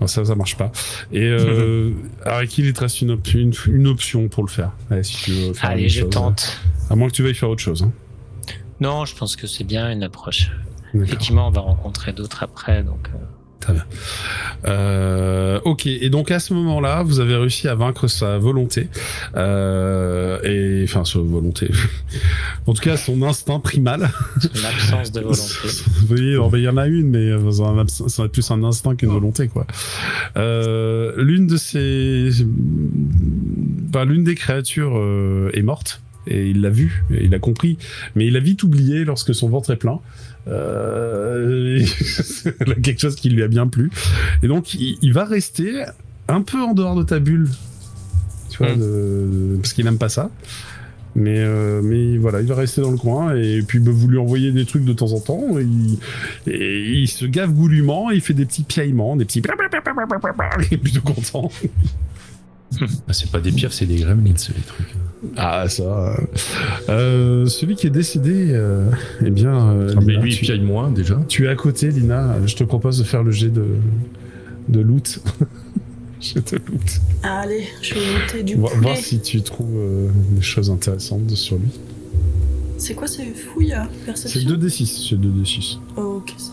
S2: Non, ça marche pas. Et Arakil, il te reste une option pour le faire. Allez, si tu veux faire
S4: Allez, je tente.
S2: À moins que tu veuilles faire autre chose. Hein.
S4: Non, je pense que c'est bien une approche.
S2: D'accord.
S4: Effectivement, on va rencontrer d'autres après, donc...
S2: Très bien. Ok, et donc à ce moment-là, vous avez réussi à vaincre sa volonté. Et enfin, sa volonté. En tout cas, son instinct primal.
S4: L'absence de volonté.
S2: Vous voyez, il y en a une, mais c'est plus un instinct qu'une volonté, quoi. L'une des créatures est morte. Et il l'a vu, et il a compris, mais il a vite oublié lorsque son ventre est plein. Elle a quelque chose qui lui a bien plu. Et donc, il va rester un peu en dehors de ta bulle, tu vois, parce qu'il aime pas ça. Mais voilà, il va rester dans le coin, et puis vous lui envoyez des trucs de temps en temps, et il se gave goulûment, et il fait des petits piaillements, des petits... Il est plutôt content.
S6: C'est pas des piafs, c'est des gremlins, les trucs.
S2: Ah, ça... celui qui est décédé, eh bien...
S6: mais
S2: Lina,
S6: lui, il piaille moins, déjà.
S2: Tu es à côté, Lina. Je te propose de faire le jet de loot. Jet de loot.
S3: Allez, je vais noter du
S2: Voir
S3: poulet.
S2: si tu trouves des choses intéressantes sur lui.
S3: C'est quoi ces fouilles à perception?
S2: C'est 2d6, c'est 2d6.
S3: Oh, ok, c'est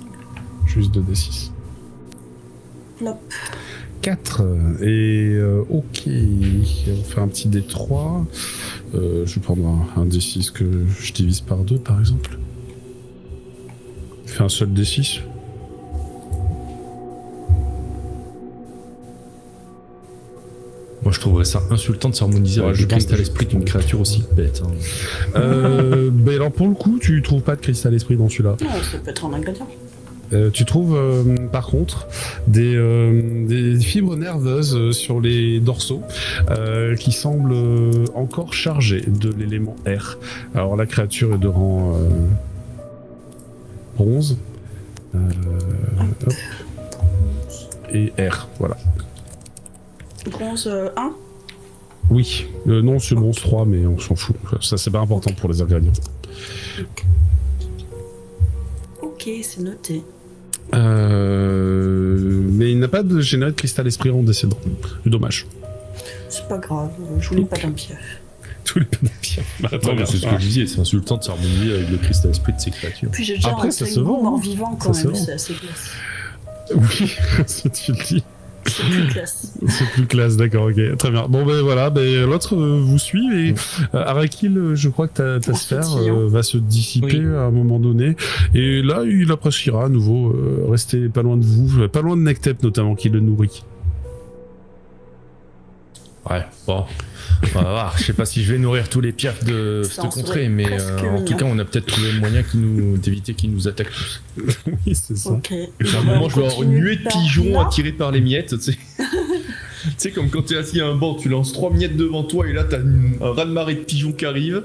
S2: Juste 2d6.
S3: Plop.
S2: 4. Et ok, on va faire un petit d3. Je vais prendre un d6 que je divise par 2 par exemple. Fais un seul d6.
S6: Moi, je trouverais ça insultant de s'harmoniser avec le cristal esprit d'une créature aussi bête. Hein.
S2: Ben alors pour le coup, tu trouves pas de cristal esprit dans celui-là.
S3: Non, ça peut être un ingrédient.
S2: Tu trouves par contre des fibres nerveuses sur les dorsaux qui semblent encore chargées de l'élément air. Alors la créature est de rang bronze hop. Et air, voilà.
S3: Bronze 1.
S2: Oui, non c'est bronze 3 mais on s'en fout. Ça c'est pas important pour les ingrédients.
S3: Ok, c'est noté.
S2: Mais il n'a pas de généré de cristal esprit en décédant. C'est dommage.
S3: C'est pas grave, je voulais pas d'un piège.
S2: Tous les pédophiles.
S6: Non, mais c'est ce que je disais, c'est insultant de s'harmoniser avec le cristal esprit de ces créatures.
S3: Puis j'ai déjà
S2: Après,
S3: un
S2: ça se
S3: saignement
S2: vend,
S3: mort
S2: hein.
S3: vivant quand
S2: Ça
S3: même,
S2: se vend.
S3: c'est assez classe.
S2: Oui, si tu le dis.
S3: C'est plus classe.
S2: C'est plus classe, d'accord, ok. Très bien. Bon, ben voilà, ben, l'autre vous suit et Arakil, je crois que ta
S3: On
S2: sphère
S3: se tire.
S2: va se dissiper
S4: Oui.
S2: à un moment donné. Et là, il appréciera à nouveau rester pas loin de vous, pas loin de Nectep notamment, qui le nourrit.
S6: Ouais, bon. On va voir. Je sais pas si je vais nourrir tous les pierres de
S3: Ça
S6: cette
S3: en
S6: contrée,
S3: serait
S6: mais
S3: presque
S6: en tout
S3: mignon.
S6: cas, on a peut-être trouvé le moyen d'éviter qu'ils nous attaquent tous.
S2: Oui, c'est ça.
S3: Ok.
S6: À un moment, je vais avoir une nuée de pigeons attirés par les miettes, tu sais. Tu sais, comme quand t'es assis à un banc, tu lances 3 miettes devant toi et là t'as un raz-de-marée de pigeons qui arrive.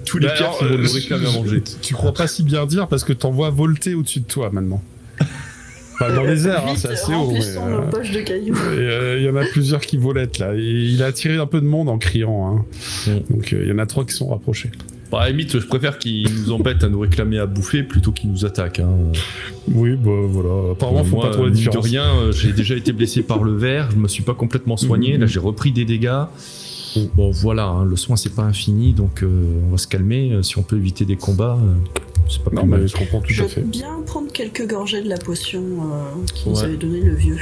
S6: Tous les
S2: Bah,
S6: pierres
S2: alors,
S6: qui vont nous réclamer à manger.
S2: Tu crois pas si bien dire parce que t'en vois volter au-dessus de toi maintenant. Pas dans les airs, hein, c'est assez haut.
S3: Remplissons nos poches de cailloux.
S2: Il y en a plusieurs qui volettent là. Et il a attiré un peu de monde en criant. Hein.
S6: Mm.
S2: Donc il y en a 3 qui sont rapprochés.
S6: Bah, à la limite, je préfère qu'ils nous embêtent à nous réclamer à bouffer plutôt qu'ils nous attaquent. Hein.
S2: Oui, bah voilà. Apparemment, faut
S6: Moi,
S2: pas trop la
S6: mine
S2: différence.
S6: de rien, j'ai déjà été blessé par le ver, je me suis pas complètement soigné, là j'ai repris des dégâts. Bon voilà, hein, le soin c'est pas infini, donc on va se calmer. Si on peut éviter des combats, c'est pas
S2: Non,
S6: plus mal.
S2: mais je comprends tout
S3: Je
S2: à
S3: veux
S2: fait.
S3: bien prendre quelques gorgées de la potion qui nous
S6: Ouais.
S3: avait donné le vieux.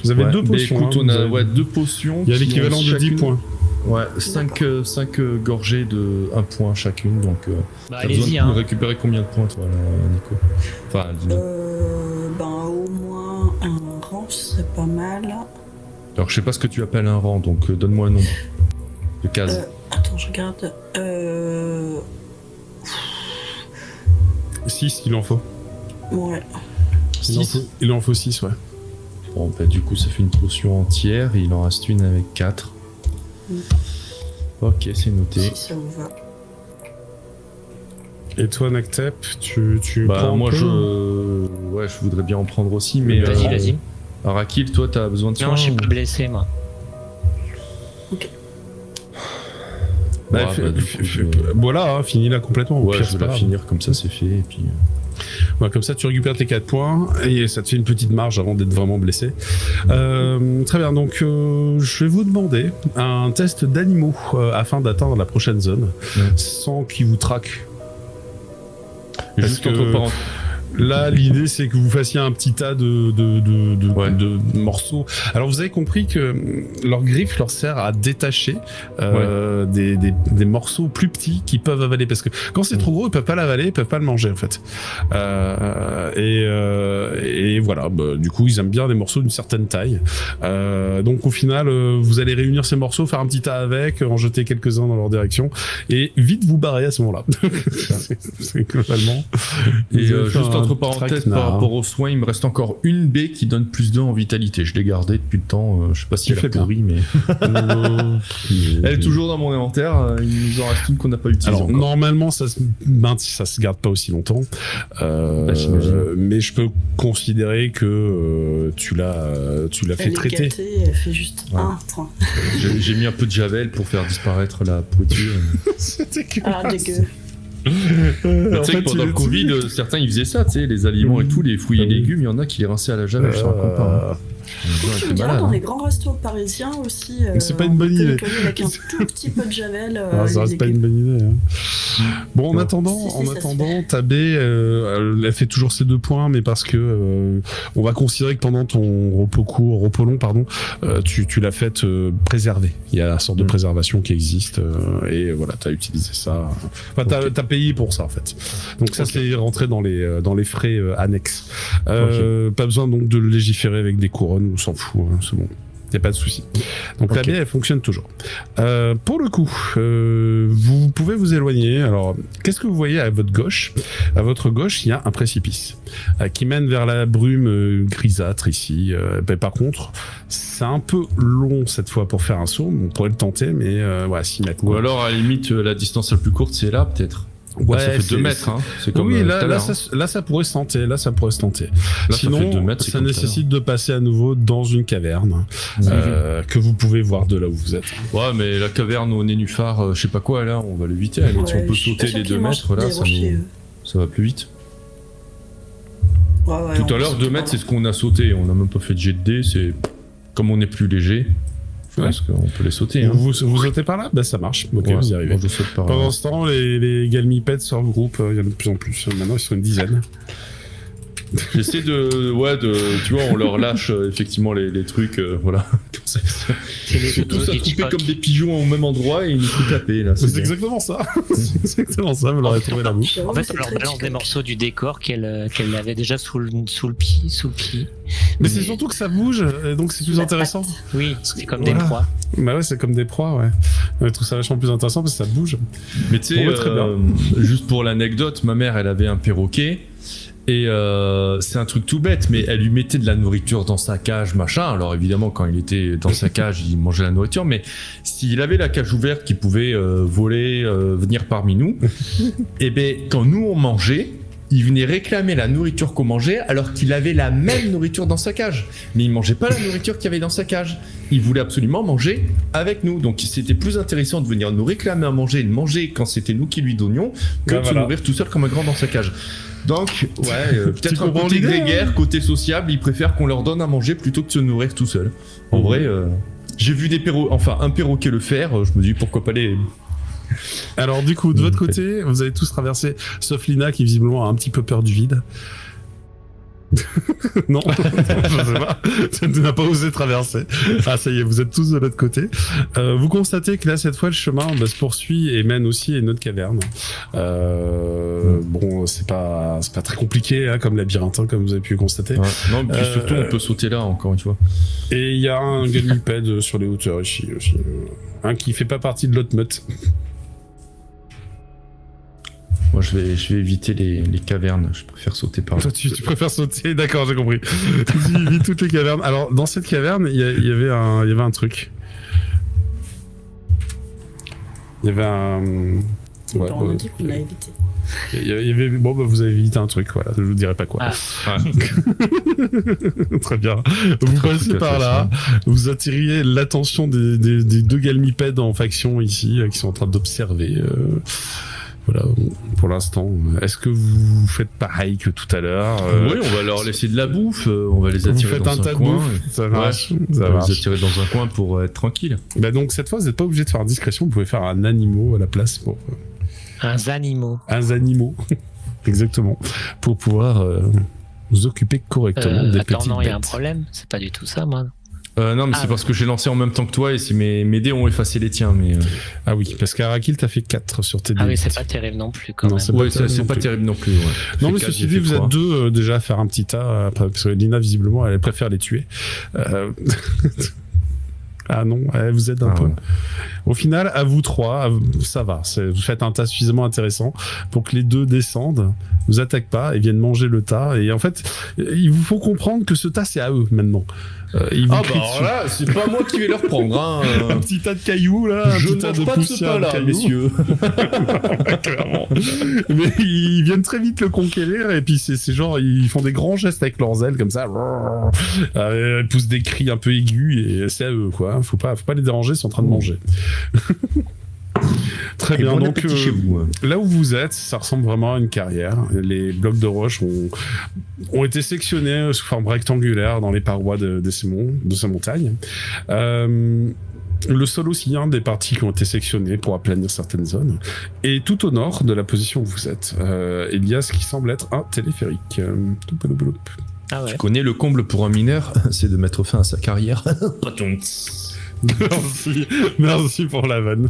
S2: Vous avez
S6: Ouais,
S2: 2
S6: mais
S2: potions.
S6: écoute,
S2: hein,
S6: on
S2: vous
S6: a
S2: avez-
S6: 2 potions.
S2: Il y a
S6: qui
S2: l'équivalent
S6: ont
S2: de 10
S6: chacune-
S2: points.
S6: Ouais, 5 gorgées de 1 point chacune, donc
S4: Bah,
S6: t'as besoin
S4: allez-y,
S6: de
S4: hein.
S6: récupérer combien de points toi, là, Nico? Enfin, Dino.
S3: Au moins un rang, c'est pas mal.
S6: Alors je sais pas ce que tu appelles un rang, donc donne-moi un nombre de cases.
S3: Attends, je regarde.
S2: 6, il en faut.
S3: Ouais.
S2: Il en faut 6, ouais.
S6: Bon, bah, du coup, ça fait une potion entière et il en reste une avec 4. Ok, c'est noté.
S3: Si ça vous va.
S2: Et toi, Nectep, tu
S6: Bah,
S2: prends un
S6: moi,
S2: peu
S6: je voudrais bien en prendre aussi, mais.
S4: Vas-y, vas-y.
S6: Arakil, toi, t'as besoin de soins
S4: Non, je suis
S6: ou-
S4: pas blessé, moi.
S2: Bah,
S6: Ouais, bah, du coup, je-
S2: voilà, hein, finis-la complètement. Au
S6: Ouais,
S2: pire,
S6: je
S2: c'est
S6: vais
S2: pas
S6: la
S2: grave.
S6: finir comme ça, c'est fait. Et puis.
S2: Ouais, comme ça, tu récupères tes 4 points et ça te fait une petite marge avant d'être vraiment blessé. Très bien, donc je vais vous demander un test d'animaux afin d'atteindre la prochaine zone sans qu'ils vous traquent. Parce
S6: Juste
S2: que
S6: entre parenthèses.
S2: là, l'idée c'est que vous fassiez un petit tas de
S6: Ouais.
S2: morceaux. Alors vous avez compris que leur griffe leur sert à détacher des morceaux plus petits qu'ils peuvent avaler. Parce que quand c'est trop gros, ils peuvent pas l'avaler, ils peuvent pas le manger en fait. Et voilà, bah, du coup ils aiment bien des morceaux d'une certaine taille. Donc au final, vous allez réunir ces morceaux, faire un petit tas avec, en jeter quelques-uns dans leur direction et vite vous barrer à ce moment-là. c'est globalement.
S6: Et
S2: Vous avez fait
S6: juste
S2: un
S6: entre parenthèses,
S2: traquenard.
S6: par rapport aux soins, il me reste encore une baie qui donne plus 2 en vitalité. Je l'ai gardée depuis le temps. Je sais pas si
S2: Tu
S6: elle
S2: fais
S6: a
S2: bien.
S6: pourri, mais. Elle est toujours dans mon inventaire. Il nous en reste une qu'on n'a pas utilisée.
S2: Alors
S6: encore.
S2: normalement ça se garde pas aussi longtemps,
S6: j'imagine.
S2: mais je peux considérer que tu l'as fait
S3: Elle est
S2: traiter.
S3: gâtée, elle fait juste
S6: Ouais.
S3: un point.
S6: J'ai mis un peu de javel pour faire disparaître la pourriture.
S2: C'était
S3: Ah, dégueu.
S6: Tu sais que pendant le Covid, certains ils faisaient ça, tu sais, les aliments et tout, les fruits et légumes, il y en a qui les rinçaient à la javel, je te raconte pas.
S3: Tu me diras, dans les grands restos parisiens aussi.
S2: C'est pas une bonne idée.
S3: Avec un tout petit peu de javel.
S2: Ça reste pas une bonne idée. Bon, en attendant, Tabé, elle fait toujours ses 2 points, mais parce que on va considérer que pendant ton repos long, tu l'as fait préserver. Il y a une sorte de préservation qui existe, et voilà, t'as utilisé ça. Enfin, t'as payé pour ça en fait. Donc ça, c'est rentré dans les frais annexes. Pas besoin donc de le légiférer avec des couronnes, on s'en fout, hein, c'est bon. Y a pas de souci. Donc la bière, elle fonctionne toujours. Pour le coup, vous pouvez vous éloigner. Alors, qu'est-ce que vous voyez à votre gauche ? À votre gauche, il y a un précipice qui mène vers la brume grisâtre ici. Par contre, c'est un peu long cette fois pour faire un saut. On pourrait le tenter, mais voilà, 6 mètres.
S6: Ou alors, à la limite, la distance la plus courte, c'est là, peut-être.
S2: Ouais,
S6: ça fait 2 mètres, hein. C'est comme
S2: oui,
S6: tout à l'heure.
S2: là, ça pourrait se tenter. Là, ça pourrait se tenter.
S6: Là,
S2: sinon,
S6: ça fait 2 mètres,
S2: ça nécessite de passer à nouveau dans une caverne que vous pouvez voir de là où vous êtes.
S6: Ouais, mais la caverne au nénuphar, je sais pas quoi, là, on va l'éviter. Si on peut sauter les 2 mètres, là, ça va plus vite. Tout à l'heure, 2 mètres, c'est ce qu'on a sauté. On a même pas fait de jet de dés. C'est comme on est plus léger. Je pense qu'on peut les sauter. Hein.
S2: Vous sautez par là ? Ben ça marche. Ok, vous y arrivez.
S6: Moi, je saute par
S2: Pendant ce temps, les galmipèdes se regroupent. Il y en a de plus en plus. Maintenant, ils sont une dizaine.
S6: J'essaie tu vois, on leur lâche effectivement les trucs, voilà. C'est tous attroupés comme des pigeons au même endroit et ils nous foutent taper là.
S2: C'est exactement ça. C'est exactement ça. Vous l'aurez trouvé la bouche.
S4: En fait, on leur balance des morceaux du décor qu'elle avait déjà sous le pied.
S2: Mais c'est surtout que ça bouge, et donc c'est plus intéressant.
S4: Oui, c'est comme des proies.
S2: Bah ouais, c'est comme des proies, ouais. Je trouve ça vachement plus intéressant parce que ça bouge.
S6: Mais tu sais, juste pour l'anecdote, ma mère, elle avait un perroquet. Et c'est un truc tout bête, mais elle lui mettait de la nourriture dans sa cage, machin. Alors évidemment, quand il était dans sa cage, il mangeait la nourriture, mais s'il avait la cage ouverte, qu'il pouvait voler, venir parmi nous, et ben quand nous on mangeait, il venait réclamer la nourriture qu'on mangeait, alors qu'il avait la même nourriture dans sa cage. Mais il mangeait pas la nourriture qu'il y avait dans sa cage. Il voulait absolument manger avec nous. Donc c'était plus intéressant de venir nous réclamer à manger et de manger quand c'était nous qui lui donnions, que de se nourrir tout seul comme un grand dans sa cage. Donc, peut-être un côté grégaire, côté sociable, ils préfèrent qu'on leur donne à manger plutôt que de se nourrir tout seul. En vrai, j'ai vu un perroquet le faire, je me dis pourquoi pas les...
S2: Alors du coup, de votre côté, vous avez tous traversé, sauf Lina qui visiblement a un petit peu peur du vide. Non, je sais pas. Tu n'as pas osé traverser. Ah, ça y est, vous êtes tous de l'autre côté. Vous constatez que là, cette fois, le chemin se poursuit et mène aussi à une autre caverne. Bon, c'est pas très compliqué hein, comme labyrinthe, hein, comme vous avez pu constater.
S6: Ouais. Non, puis surtout, on peut sauter là, encore une fois.
S2: Et il y a un galmipède sur les hauteurs ici aussi. Un qui fait pas partie de l'autre meute.
S6: Moi, je vais éviter les cavernes. Je préfère sauter par là.
S2: Toi, tu préfères sauter, d'accord, j'ai compris. Tu évites toutes les cavernes. Alors, dans cette caverne, il y avait un truc. Il y avait un.
S3: Ouais, on a dit qu'on l'a évité.
S2: Il y avait... Bon, bah, vous avez évité un truc, voilà. Je vous dirai pas quoi.
S6: Ah.
S2: Très bien. Vous passez par là. Vous attiriez l'attention des 2 galmipèdes en faction ici, qui sont en train d'observer. Voilà, pour l'instant. Est-ce que vous faites pareil que tout à l'heure
S6: Oui, on va leur laisser de la bouffe, on va les attirer dans un coin.
S2: Ça marche.
S6: On va les attirer dans un coin pour être tranquille.
S2: Bah donc cette fois, vous n'êtes pas obligé de faire discrétion, vous pouvez faire un animal à la place. Pour,
S4: un animal.
S2: Exactement. Pour pouvoir vous occuper correctement des petites
S4: non, il y a un
S2: bêtes.
S4: problème. C'est pas du tout ça, moi.
S6: Non, mais c'est parce que j'ai lancé en même temps que toi et mes dés ont effacé les tiens. Mais
S2: Ah oui, parce qu'Arakil t'as fait 4 sur tes dés.
S4: Ah oui, c'est pas terrible non plus quand même.
S6: C'est pas terrible non plus. Ouais.
S2: Non, mais ceci dit, vous êtes 2 déjà à faire un petit tas, parce que Lina, visiblement, elle préfère les tuer. Ah non, elle vous aide un peu. Ouais. Au final, à vous 3, ça va. Vous faites un tas suffisamment intéressant pour que les 2 descendent, vous attaquent pas et viennent manger le tas. Et en fait, il vous faut comprendre que ce tas, c'est à eux maintenant. Ils vous crient dessus.
S6: Là, c'est pas moi qui vais leur prendre. Hein.
S2: Un petit tas de cailloux, là. Un petit tas de poussière
S6: là, messieurs.
S2: Clairement. Mais ils viennent très vite le conquérir et puis c'est genre, ils font des grands gestes avec leurs ailes comme ça. Ils poussent des cris un peu aigus et c'est à eux, quoi. Faut pas les déranger, ils sont en train de manger. Très
S6: Et
S2: bien,
S6: bon
S2: donc
S6: appétit chez vous.
S2: là où vous êtes, ça ressemble vraiment à une carrière. Les blocs de roche ont été sectionnés sous forme rectangulaire dans les parois de ces montagnes. Le sol aussi, des parties qui ont été sectionnées pour aplanir certaines zones. Et tout au nord de la position où vous êtes, il y a ce qui semble être un téléphérique.
S4: Ah ouais.
S6: Tu connais le comble pour un mineur, c'est de mettre fin à sa carrière.
S2: Merci pour la vanne.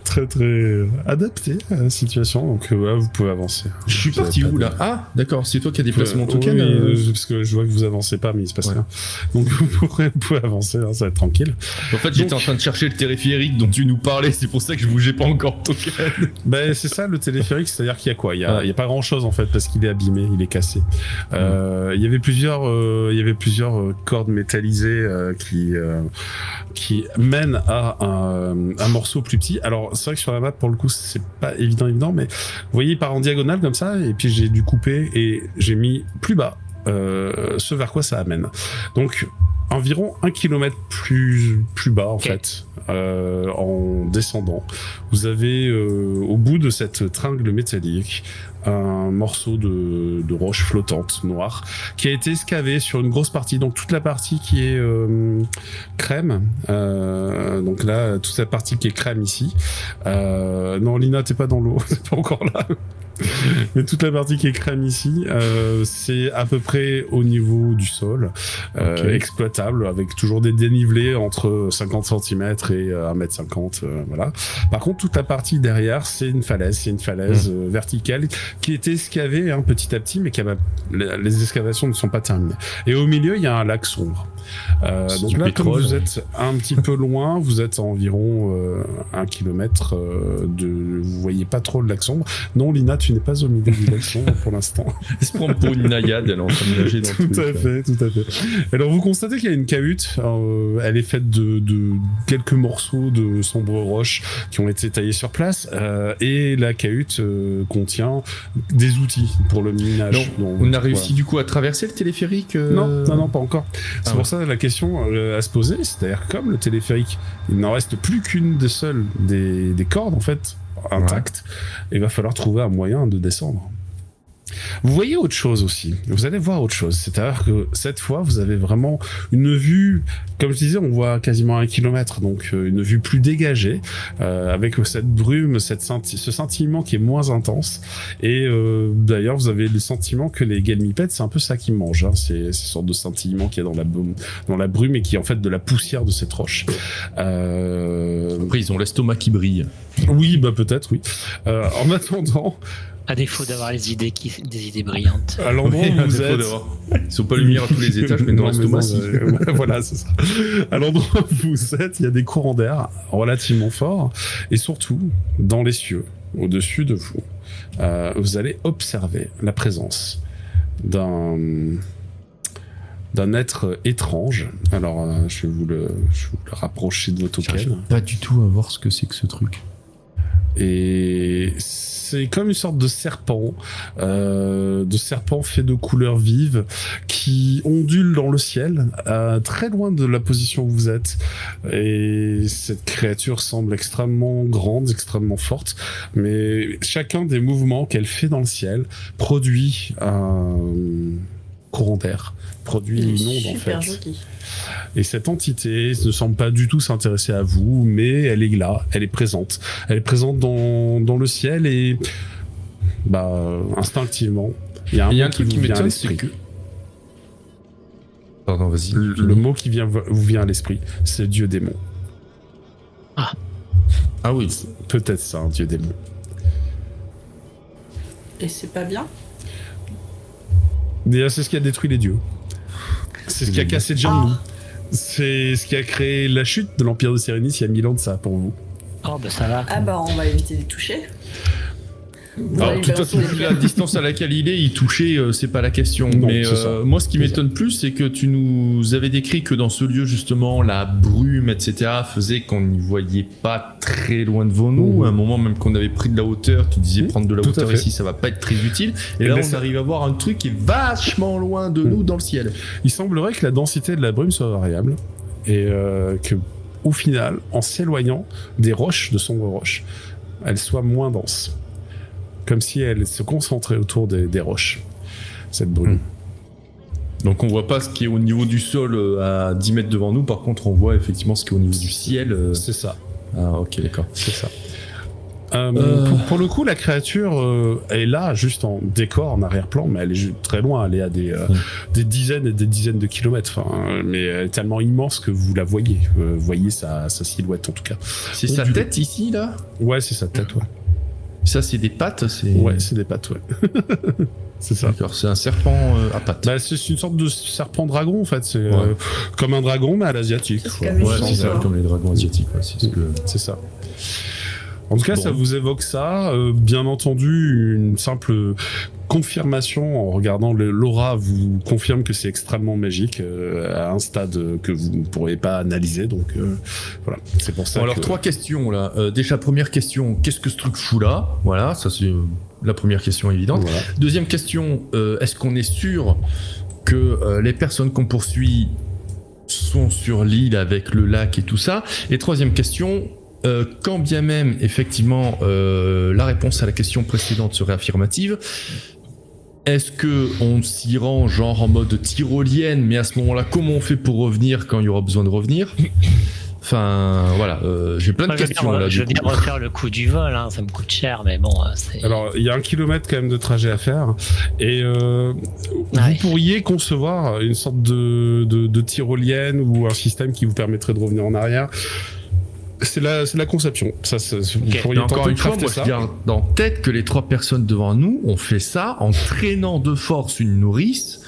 S2: Très très adapté à la situation, donc vous pouvez avancer.
S6: Je suis parti où là? Ah, d'accord, c'est toi qui as déplacé mon token.
S2: Oui, parce que je vois que vous avancez pas, mais il se passe rien. Donc vous pouvez avancer, ça va être tranquille.
S6: En fait, j'étais en train de chercher le téléphérique dont tu nous parlais, c'est pour ça que je bougeais pas encore le token.
S2: Ben c'est ça le téléphérique, c'est-à-dire qu'il y a quoi? Il y a pas grand-chose en fait parce qu'il est abîmé, il est cassé. Il y avait plusieurs cordes métallisées qui mènent à un morceau plus petit. Alors c'est vrai que sur la map pour le coup c'est pas évident, mais vous voyez il part en diagonale comme ça et puis j'ai dû couper et j'ai mis plus bas ce vers quoi ça amène. Donc environ 1 kilomètre plus bas en fait, en descendant. Vous avez au bout de cette tringle métallique un morceau de roche flottante noire qui a été excavé sur une grosse partie, donc toute la partie qui est crème, donc là toute la partie qui est crème ici, non Lina t'es pas dans l'eau, t'es pas encore là. Mais toute la partie qui est crème ici, c'est à peu près au niveau du sol, exploitable, avec toujours des dénivelés entre 50 cm et 1m50, voilà. Par contre, toute la partie derrière, c'est une falaise, verticale qui est excavée petit à petit, mais les excavations ne sont pas terminées. Et au milieu, il y a un lac sombre. Donc là, comme vous êtes un petit peu loin, vous êtes à environ 1 kilomètre vous voyez pas trop le lac sombre. Non, Lina, tu n'es pas au milieu du lac sombre pour l'instant.
S6: Elle se prend pour une naïade, elle est en train de nager dans
S2: tout à fait. Alors vous constatez qu'il y a une cahute, elle est faite de quelques morceaux de sombre roche qui ont été taillés sur place, et la cahute contient des outils pour le minage.
S6: Donc, on a réussi du coup à traverser le téléphérique
S2: Non, pas encore. C'est pour ça la question à se poser, c'est-à-dire comme le téléphérique, il n'en reste plus qu'une des cordes en fait intactes, il va falloir trouver un moyen de descendre. Vous voyez autre chose aussi, vous allez voir autre chose, c'est-à-dire que cette fois vous avez vraiment une vue, comme je disais, on voit quasiment 1 kilomètre, donc une vue plus dégagée, avec cette brume, ce scintillement qui est moins intense, et d'ailleurs vous avez le sentiment que les galmipèdes, c'est un peu ça qui mangent, ces sortes de scintillement qu'il y a dans la brume et qui est en fait de la poussière de cette roche.
S6: Après ils ont l'estomac qui brille.
S2: Oui, peut-être, oui. En attendant...
S4: À défaut d'avoir des idées brillantes.
S2: À l'endroit où vous êtes...
S6: Ils sont pas lumière à tous les étages, mais dans l'estomac, si.
S2: Voilà, c'est ça. À l'endroit où vous êtes, il y a des courants d'air relativement forts, et surtout, dans les cieux, au-dessus de vous, vous allez observer la présence d'un être étrange. Alors, je vais vous le rapprocher de vos tokens.
S6: J'arrive pas du tout à voir ce que c'est que ce truc.
S2: Et c'est comme une sorte de serpent fait de couleurs vives qui ondule dans le ciel, très loin de la position où vous êtes. Et cette créature semble extrêmement grande, extrêmement forte, mais chacun des mouvements qu'elle fait dans le ciel produit un courant d'air, produit une onde en fait.
S3: Joli.
S2: Et cette entité ne semble pas du tout s'intéresser à vous, mais elle est là, elle est présente. Elle est présente dans le ciel et instinctivement, il y a un truc qui m'étonne, c'est que...
S6: Pardon, vas-y.
S2: Le mot qui vous vient à l'esprit, c'est Dieu démon.
S4: Ah
S6: oui.
S2: Peut-être ça, un Dieu démon.
S3: Et c'est pas bien?
S2: Déjà, c'est ce qui a détruit les dieux. C'est ce qui a cassé Django. C'est ce qui a créé la chute de l'Empire de Sérénis il y a 1000 ans de ça, pour vous.
S4: Oh, ça va.
S3: On va éviter de les toucher.
S6: Alors, de toute façon, vu la distance à laquelle il touchait, c'est pas la question.
S2: Non,
S6: mais moi, ce qui m'étonne plus, c'est que tu nous avais décrit que dans ce lieu, justement, la brume, etc., faisait qu'on n'y voyait pas très loin devant nous. À un moment, même qu'on avait pris de la hauteur, tu disais prendre de la hauteur ici, ça va pas être très utile. Et là, on arrive à voir un truc qui est vachement loin de nous dans le ciel.
S2: Il semblerait que la densité de la brume soit variable et que, au final, en s'éloignant des roches, de sombres roches, elle soit moins dense. Comme si elle se concentrait autour des roches, cette brume.
S6: Donc on voit pas ce qui est au niveau du sol à 10 mètres devant nous, par contre on voit effectivement ce qui est au niveau du ciel.
S2: C'est ça.
S6: Ah ok, d'accord.
S2: C'est ça. Pour le coup, la créature est là, juste en décor, en arrière-plan, mais elle est très loin, elle est à des dizaines et des dizaines de kilomètres. Mais elle est tellement immense que vous la voyez. Vous voyez sa silhouette en tout cas.
S6: C'est sa tête ici, là?
S2: Ouais, c'est sa tête, ouais.
S6: Ça, c'est des pattes?
S2: Ouais, c'est des pattes, ouais. C'est ça.
S6: D'accord, c'est un serpent à pattes.
S2: Bah, c'est une sorte de serpent dragon en fait. C'est comme un dragon, mais à l'asiatique.
S6: C'est ça, comme les dragons asiatiques. Ouais,
S2: c'est ça. En tout cas, ça vous évoque ça. Bien entendu, une simple confirmation en regardant l'aura vous confirme que c'est extrêmement magique à un stade que vous ne pourrez pas analyser. Donc voilà, c'est pour ça.
S6: Bon, alors 3 questions là. Déjà première question, qu'est-ce que ce truc fout là? Voilà, ça c'est la première question évidente. Voilà. Deuxième question, est-ce qu'on est sûr que les personnes qu'on poursuit sont sur l'île avec le lac et tout ça? Et troisième question. Quand bien même, effectivement, la réponse à la question précédente serait affirmative, est-ce qu'on s'y rend genre en mode tyrolienne, mais à ce moment-là, comment on fait pour revenir quand il y aura besoin de revenir? Enfin, voilà, j'ai plein de questions là.
S4: Je veux bien refaire le coup du vol, hein, ça me coûte cher, mais bon, c'est...
S2: Alors, il y a 1 kilomètre quand même de trajet à faire, et vous pourriez concevoir une sorte de tyrolienne ou un système qui vous permettrait de revenir en arrière. C'est la conception. Ça, vous pourriez
S6: encore une fois, moi
S2: ça.
S6: je garde en tête que les 3 personnes devant nous ont fait ça en traînant de force une nourrice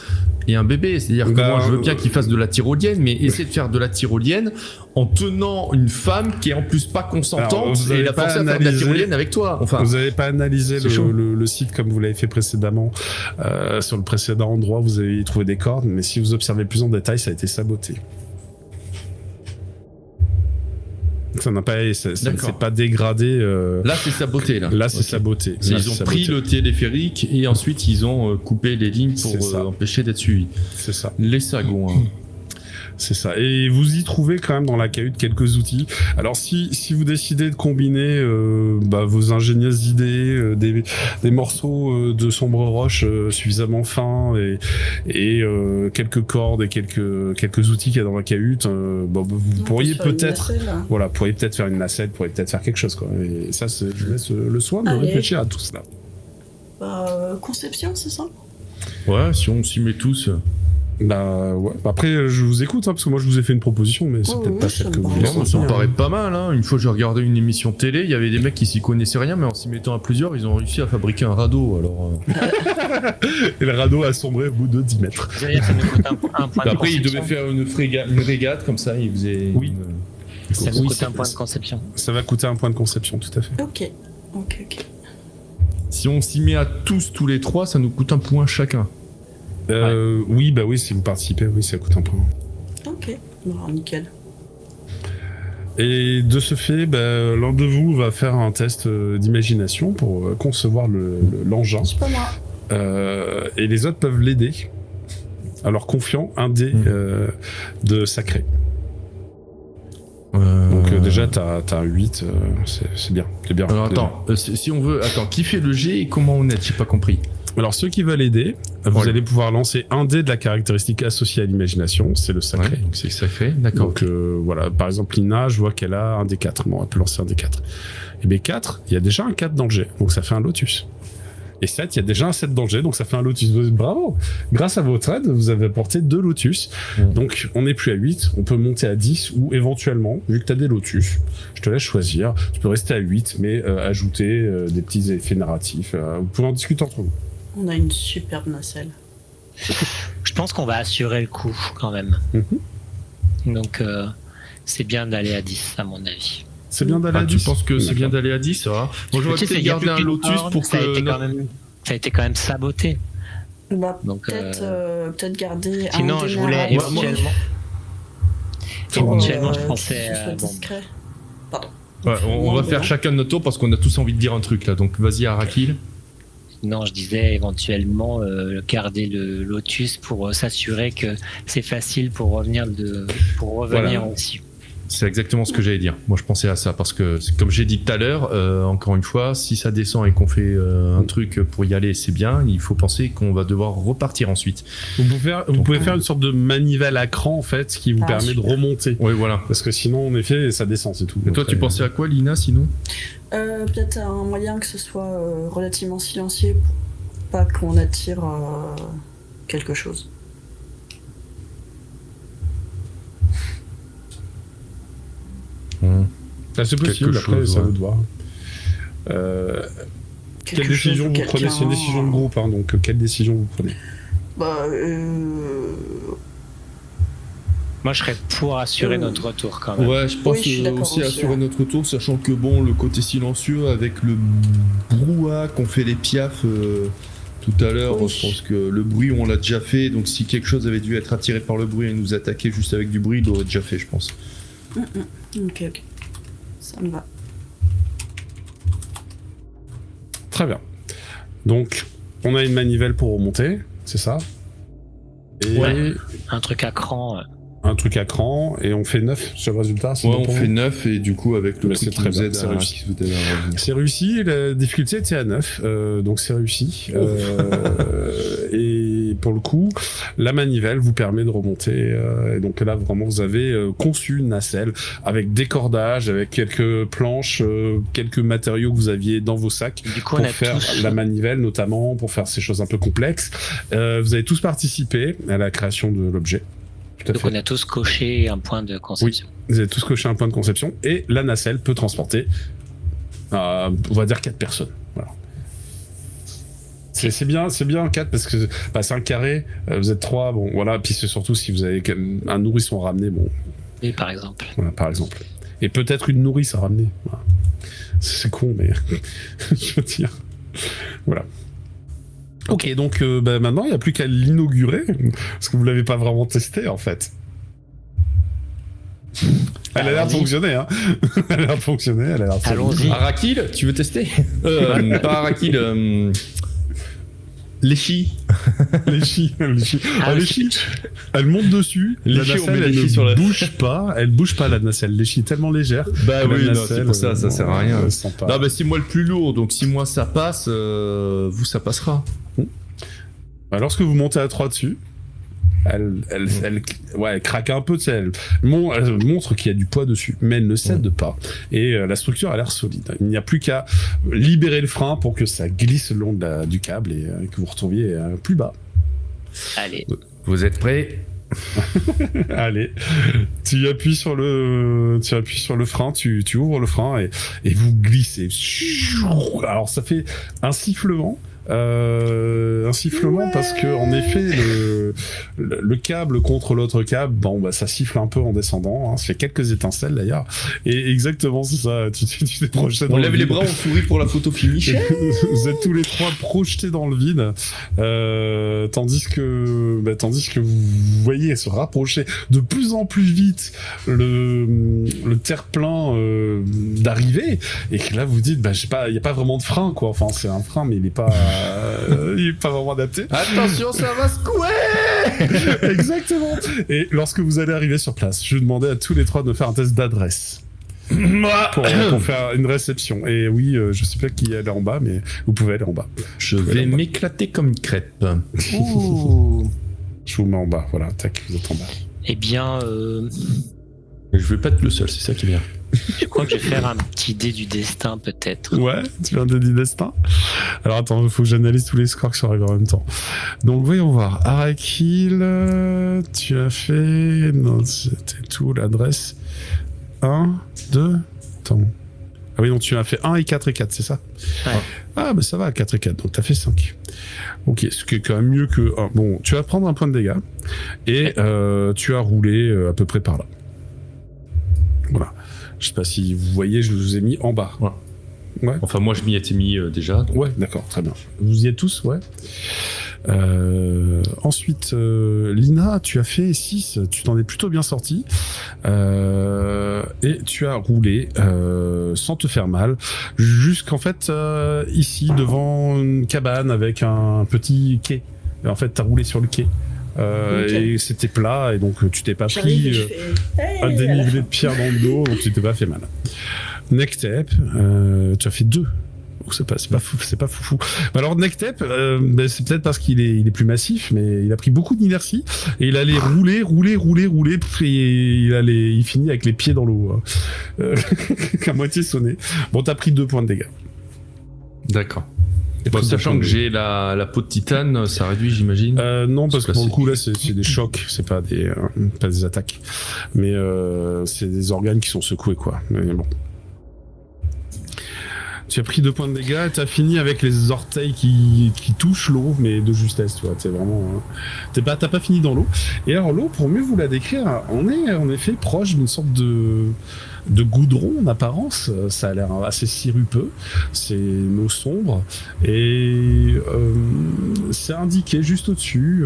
S6: et un bébé. C'est-à-dire que moi je veux bien qu'ils fassent de la tyrolienne, mais essayer de faire de la tyrolienne en tenant une femme qui est en plus pas consentante et la forcer à faire de la tyrolienne avec toi. Enfin,
S2: vous n'avez pas analysé le site comme vous l'avez fait précédemment. Sur le précédent endroit, vous avez trouvé des cordes, mais si vous observez plus en détail, ça a été saboté. Ça n'a pas, c'est pas dégradé.
S6: Là, c'est saboté.
S2: Là, c'est saboté.
S6: Ils ont pris le téléphérique et ensuite ils ont coupé les lignes pour empêcher d'être suivis.
S2: C'est ça.
S6: Les sagons. Hein.
S2: C'est ça. Et vous y trouvez quand même dans la cahute quelques outils. Alors si vous décidez de combiner vos ingénieuses idées, des morceaux de sombre roche suffisamment fins et quelques cordes et quelques outils qu'il y a dans la cahute, vous pourriez peut-être faire une nacelle, vous pourriez peut-être faire quelque chose quoi. Et ça, je laisse le soin de réfléchir à tout cela.
S3: Conception, c'est ça?
S6: Ouais, si on s'y met tous.
S2: Bah ouais. Après je vous écoute parce que moi je vous ai fait une proposition mais c'est peut-être pas celle que vous voulez.
S6: Ça me paraît pas mal hein. Une fois j'ai regardé une émission télé, il y avait des mecs qui s'y connaissaient rien mais en s'y mettant à plusieurs ils ont réussi à fabriquer un radeau alors.
S2: Et le radeau a sombré au bout de 10 mètres.
S4: Ça nous coûte un point
S6: après ils devaient faire une régate comme ça, ils faisaient.
S2: Oui.
S4: Ça nous coûte un point de conception.
S2: Ça va coûter un point de conception tout à fait.
S3: Ok.
S6: Si on s'y met à tous les 3 ça nous coûte un point chacun.
S2: Oui, si vous participez, oui, ça coûte un point.
S3: Ok, bon, nickel.
S2: Et de ce fait, l'un de vous va faire un test d'imagination pour concevoir l'engin.
S3: C'est pas moi.
S2: Et les autres peuvent l'aider. Alors confiant un dé de sacré. Donc déjà t'as un 8, c'est bien.
S6: Alors attends, si on veut... Attends, qui fait le G et comment on aide? J'ai pas compris.
S2: Alors ceux qui veulent aider, vous allez pouvoir lancer un dé de la caractéristique associée à l'imagination, c'est le sacré.
S6: Ouais, donc c'est sacré, d'accord.
S2: Donc voilà, par exemple Lina, je vois qu'elle a un D4, bon elle peut lancer un D4. Et B4, il y a déjà un 4 dans le jet, donc ça fait un lotus. Et 7, il y a déjà un 7 dans le jet, donc ça fait un lotus. Bravo! Grâce à votre aide, vous avez apporté 2 lotus. Donc on n'est plus à 8, on peut monter à 10, ou éventuellement, vu que tu as des lotus, je te laisse choisir, tu peux rester à 8, mais ajouter des petits effets narratifs. Vous pouvez en discuter entre vous.
S3: On a une superbe nacelle.
S4: Je pense qu'on va assurer le coup quand même. Donc c'est bien d'aller à 10 à mon avis.
S2: C'est bien d'aller à 10.
S6: Tu penses que c'est bien d'aller à 10 ça va? Moi j'aurais peut-être gardé un lotus pour
S4: ça
S6: que...
S4: Ça a été quand même saboté.
S3: Donc peut-être garder
S4: sinon,
S3: un
S4: je voulais éventuellement je pensais...
S3: discret. Pardon.
S6: Ouais, on va faire chacun de notre tour parce qu'on a tous envie de dire un truc là. Donc vas-y Arakil.
S4: Non, je disais éventuellement garder le lotus pour s'assurer que c'est facile pour revenir aussi.
S6: C'est exactement ce que j'allais dire. Moi, je pensais à ça parce que, comme j'ai dit tout à l'heure, encore une fois, si ça descend et qu'on fait un truc pour y aller, c'est bien. Il faut penser qu'on va devoir repartir ensuite.
S2: Vous pouvez faire une sorte de manivelle à cran, en fait, qui vous permet
S3: super.
S2: de remonter.
S6: Oui, voilà.
S2: Parce que sinon, en effet, ça descend, c'est tout.
S6: Et toi, tu pensais à quoi, Lina, sinon?
S3: Peut-être un moyen que ce soit relativement silencieux pour pas qu'on attire quelque chose.
S2: Ah, c'est possible,
S6: Quelque
S2: après,
S6: chose,
S2: ça
S6: ouais.
S2: vous de voir. Quelle décision vous prenez? C'est une décision de groupe, hein, donc quelle décision vous prenez?
S3: Bah,
S4: Moi, je serais pour assurer notre retour quand même.
S6: Ouais, je pense
S3: Oui, je suis d'accord
S6: aussi
S3: aussi,
S6: assurer
S3: ouais.
S6: notre tour, sachant que bon, le côté silencieux avec le brouhaha qu'ont fait les piafs tout à l'heure,
S3: Oui.
S6: je pense que le bruit on l'a déjà fait, donc si quelque chose avait dû être attiré par le bruit et nous attaquer juste avec du bruit, il l'aurait déjà fait, je pense.
S3: ok. Ça me va.
S2: Très bien. Donc, on a une manivelle pour remonter, c'est ça? Et
S4: Ouais. Un truc à cran.
S2: un truc à cran, et on fait 9 sur le résultat. c'est
S6: Ouais,
S2: bon
S6: on
S2: pour
S6: fait
S2: vous
S6: 9 et du coup avec le
S2: Bah,
S6: truc
S2: c'est
S6: qui
S2: très
S6: nous
S2: bien,
S6: aide
S2: c'est
S6: à
S2: réussi.
S6: qui nous aide à revenir.
S2: C'est réussi, la difficulté était à 9, donc c'est réussi. Et pour le coup, la manivelle vous permet de remonter. Et donc là, vraiment, vous avez conçu une nacelle avec des cordages, avec quelques planches, quelques matériaux que vous aviez dans vos sacs
S4: Du coup,
S2: pour
S4: on a
S2: faire
S4: tous.
S2: la manivelle, notamment pour faire ces choses un peu complexes. Vous avez tous participé à la création de l'objet. Tout à
S4: Donc,
S2: fait.
S4: on a tous coché un point de conception.
S2: Vous avez tous coché un point de conception et la nacelle peut transporter, on va dire 4 personnes. Voilà. C'est bien 4 parce que bah, c'est un carré, vous êtes 3, bon voilà, puis c'est surtout si vous avez un nourrisson à ramener, bon,
S4: Oui, par exemple.
S2: voilà, par exemple. Et peut-être une nourrice à ramener. Voilà. C'est con, mais je veux dire. Voilà. Ok, donc bah, maintenant il n'y a plus qu'à l'inaugurer, parce que vous l'avez pas vraiment testé en fait. Elle a l'air de
S4: Allons-y.
S2: fonctionner, hein. Elle a l'air de fonctionner, elle a l'air de
S4: Allons-y.
S6: Arakil, tu veux tester Pas Arakil, Léchi.
S2: Les chi.
S4: Ah,
S2: Les chi, elle monte dessus, la
S6: Léchi, on
S2: nacelle,
S6: met
S2: elle
S6: Léchi
S2: ne
S6: sur la-
S2: bouge pas, elle bouge pas la nacelle. Les chi est tellement légère.
S6: Bah
S2: que la
S6: oui, non,
S2: nacelle,
S6: c'est pour ça, ça sert à rien.
S2: sympa.
S6: Non, bah c'est moi le plus lourd, donc si moi ça passe, vous ça passera.
S2: Bah, lorsque vous montez à 3 dessus, elle craque un peu, tu sais, elle montre qu'il y a du poids dessus, mais elle ne cède pas. Et la structure a l'air solide. Il n'y a plus qu'à libérer le frein pour que ça glisse le long du câble et que vous retrouviez plus bas.
S4: Allez.
S6: Vous êtes prêts?
S2: Allez, tu appuies sur le frein, tu ouvres le frein et vous glissez. Alors ça fait un sifflement. Parce que en effet le câble contre l'autre câble, bon bah ça siffle un peu en descendant, hein, ça fait quelques étincelles d'ailleurs, et exactement c'est ça, tu t'es projeté dans
S6: On
S2: le
S6: lève les
S2: vide.
S6: bras, on sourit pour la photo finish.
S2: Vous êtes tous les trois projetés dans le vide, tandis que vous voyez se rapprocher de plus en plus vite le terre-plein d'arrivée, et que là vous dites bah je sais pas, il y a pas vraiment de frein quoi, enfin c'est un frein mais il est pas vraiment adapté.
S6: Attention, ça va secouer.
S2: Exactement. Et lorsque vous allez arriver sur place, je vais demander à tous les trois de me faire un test d'adresse. pour faire une réception. Et oui, je sais pas qui est allé en bas, mais vous pouvez aller en bas.
S6: Je vais m'éclater comme une crêpe.
S4: Ouh.
S2: Je vous mets en bas, voilà, tac, vous êtes en bas.
S4: Eh bien,
S6: Je vais pas être le seul, c'est ça qui est bien.
S4: je crois que je vais faire un petit dé du destin, peut-être.
S2: Ouais, tu viens de dire destin. Alors attends, il faut que j'analyse tous les scores qui sont arrivés en même temps. Donc voyons voir. Arakil, tu as fait... Non, c'était tout, l'adresse. 1, 2... Attends. Ah oui, non, tu as fait 1 et 4 et 4, c'est ça?
S4: Ouais.
S2: Ah, bah ça va, 4 et 4, donc t'as fait 5. Ok, ce qui est quand même mieux que 1. Bon, tu vas prendre un point de dégâts, et tu as roulé à peu près par là. Voilà. Je sais pas si vous voyez, je vous ai mis en bas.
S6: Ouais.
S2: Ouais.
S6: Enfin, moi, je m'y étais mis déjà.
S2: Ouais, d'accord, très bien. Vous y êtes tous, ouais. Ensuite, Lina, tu as fait 6, tu t'en es plutôt bien sorti. Et tu as roulé sans te faire mal, jusqu'en fait, ici, devant une cabane avec un petit quai. Et en fait, tu as roulé sur le quai. Et c'était plat, et donc tu t'es pas
S3: J'arrive et
S2: pris
S3: je fais... Hey,
S2: un dénivelé de pierre dans le dos, donc tu t'es pas fait mal. Nektep, tu as fait 2. C'est pas fou. Alors Nektep, c'est peut-être parce qu'il est plus massif, mais il a pris beaucoup d'inertie et il allait rouler, et il finit avec les pieds dans l'eau, à moitié sonné. Bon, t'as pris 2 points de dégâts.
S6: D'accord. Bon, sachant que j'ai la peau de titane, ça réduit, j'imagine.
S2: Non, parce que pour le coup là,
S6: classique.
S2: c'est des chocs, c'est pas des attaques, mais c'est des organes qui sont secoués, quoi. Mais bon. Tu as pris 2 points de dégâts, tu as fini avec les orteils qui touchent l'eau, mais de justesse, tu vois. T'es vraiment, t'as pas fini dans l'eau. Et alors l'eau, pour mieux vous la décrire, on est en effet proche d'une sorte de goudron en apparence. Ça a l'air assez sirupeux. C'est une eau sombre et c'est indiqué juste au-dessus.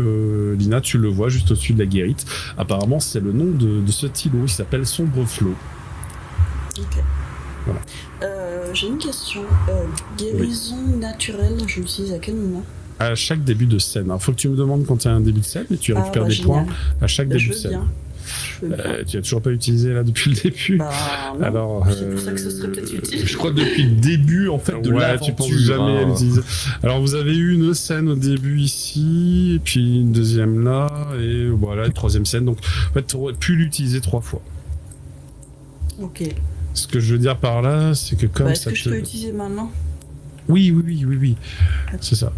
S2: Lina, tu le vois juste au-dessus de la guérite. Apparemment, c'est le nom de ce îlot. Il s'appelle Sombre Flot.
S3: Ok.
S2: Voilà.
S3: J'ai une question. Guérison naturelle, je l'utilise à quel moment?
S2: À chaque début de scène. Alors, faut que tu me demandes quand il y a un début de scène, et tu récupères des
S3: génial.
S2: points à chaque début
S3: Je
S2: de
S3: veux
S2: scène.
S3: bien. Je veux bien.
S2: Tu as toujours pas utilisé là depuis le début.
S3: Bah, non.
S2: Alors,
S3: C'est pour ça que ce serait peut-être utile.
S6: Je crois que depuis le début, en fait, de
S2: ouais,
S6: l'aventure.
S2: tu penses jamais à l'utiliser. Alors, vous avez eu une scène au début ici, et puis une deuxième là, et voilà, une troisième scène. Donc, en fait, tu aurais pu l'utiliser 3 fois.
S3: Ok.
S2: Ce que je veux dire par là, c'est que comme
S3: Est-ce
S2: ça
S3: que je peux l'utiliser maintenant?
S2: Oui. C'est ça.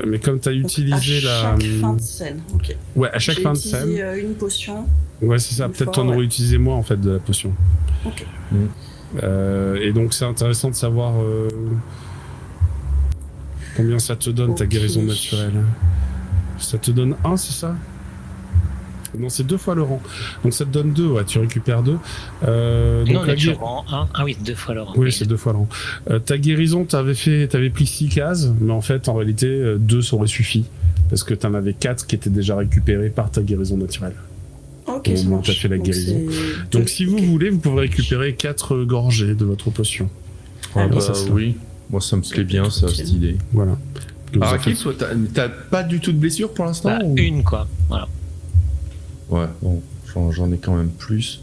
S2: Mais comme tu as utilisé
S3: à chaque fin de scène, ok.
S2: Ouais, à chaque fin de
S3: J'ai
S2: scène.
S3: utilisé une potion.
S2: Ouais, c'est ça.
S3: une
S2: Peut-être
S3: fois,
S2: t'en aurais
S3: ouais.
S2: utilisé moins en fait de la potion.
S3: Ok.
S2: Et donc c'est intéressant de savoir combien ça te donne ta
S3: Ok.
S2: guérison naturelle. Ça te donne 1, c'est ça? Non, c'est 2 fois le rang. Donc ça te donne 2, ouais, tu récupères 2.
S4: Non,
S2: Donc
S4: on est sur rang 1. Ah oui, 2 fois le rang.
S2: oui, c'est 2 fois le rang. Ta guérison, t'avais pris 6 cases, mais en fait, en réalité, 2 aurait suffi. Parce que t'en avais 4 qui étaient déjà récupérés par ta guérison naturelle.
S3: Ok,
S2: Au
S3: ça
S2: moment où
S3: marche.
S2: t'as fait la
S3: Donc,
S2: guérison.
S3: c'est
S2: Donc
S3: deux-
S2: si vous
S3: ok.
S2: voulez, vous pouvez récupérer 4 gorgées de votre potion.
S6: Ah,
S2: grâce à cela.
S6: oui. Moi, ça me plaît bien, ça,
S3: Ok.
S6: cette idée.
S2: Voilà. Vous en
S6: Arakil,
S2: faites-
S6: toi, t'as pas du tout de blessure pour l'instant
S4: Bah,
S6: ou...
S4: une, quoi. Voilà.
S6: Ouais, bon, j'en ai quand même plus.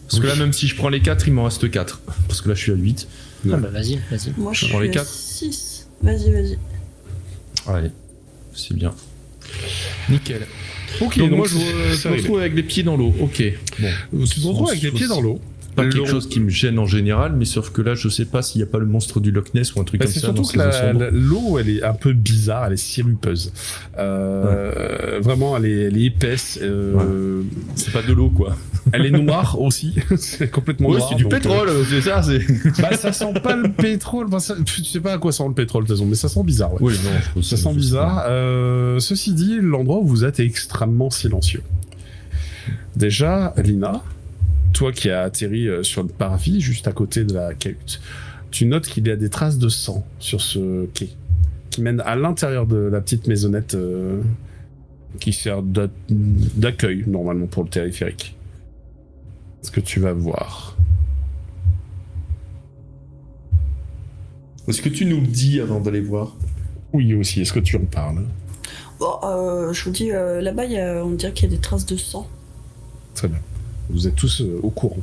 S6: Parce que là, même si je prends les 4, il m'en reste 4. Parce que là, je suis à 8.
S4: Ah bah vas-y.
S3: Moi, je
S6: Prends les
S3: suis à
S6: quatre.
S3: 6. Vas-y.
S6: Allez, c'est bien. Nickel.
S2: Ok,
S6: Donc,
S2: donc
S6: moi, je
S2: c'est
S6: me
S2: arrivé.
S6: retrouve avec les pieds dans l'eau. Ok. Bon.
S2: Tu te retrouves avec les pieds dans l'eau.
S6: Pas quelque
S2: L'eau-
S6: chose qui me gêne en général, mais sauf que là, je sais pas s'il y a pas le monstre du Loch Ness ou un truc
S2: Bah,
S6: comme
S2: c'est
S6: ça.
S2: surtout
S6: dans
S2: que
S6: ces eaux sombres.
S2: l'eau, elle est un peu bizarre, elle est sirupeuse. Vraiment, elle est épaisse.
S6: C'est pas de l'eau, quoi.
S2: Elle est noire aussi. C'est complètement
S6: Oui,
S2: noir.
S6: c'est du
S2: donc,
S6: pétrole, c'est ça.
S2: Bah, ça sent pas le pétrole. Enfin, tu sais pas à quoi sent le pétrole, de toute façon, mais ça sent bizarre. Ouais.
S6: Oui, non, je trouve
S2: Ça sent bizarre. Ceci dit, l'endroit où vous êtes est extrêmement silencieux. Déjà, Lina, toi qui as atterri sur le parvis juste à côté de la cahute, tu notes qu'il y a des traces de sang sur ce quai qui mène à l'intérieur de la petite maisonnette qui sert d'accueil normalement pour le téléphérique. Ce que tu vas voir.
S6: Est-ce que tu nous le dis avant d'aller voir?
S2: Oui aussi, est-ce que tu en parles?
S3: Bon, je vous dis, là-bas, on dirait qu'il y a des traces de sang.
S2: Très bien. Vous êtes tous au courant.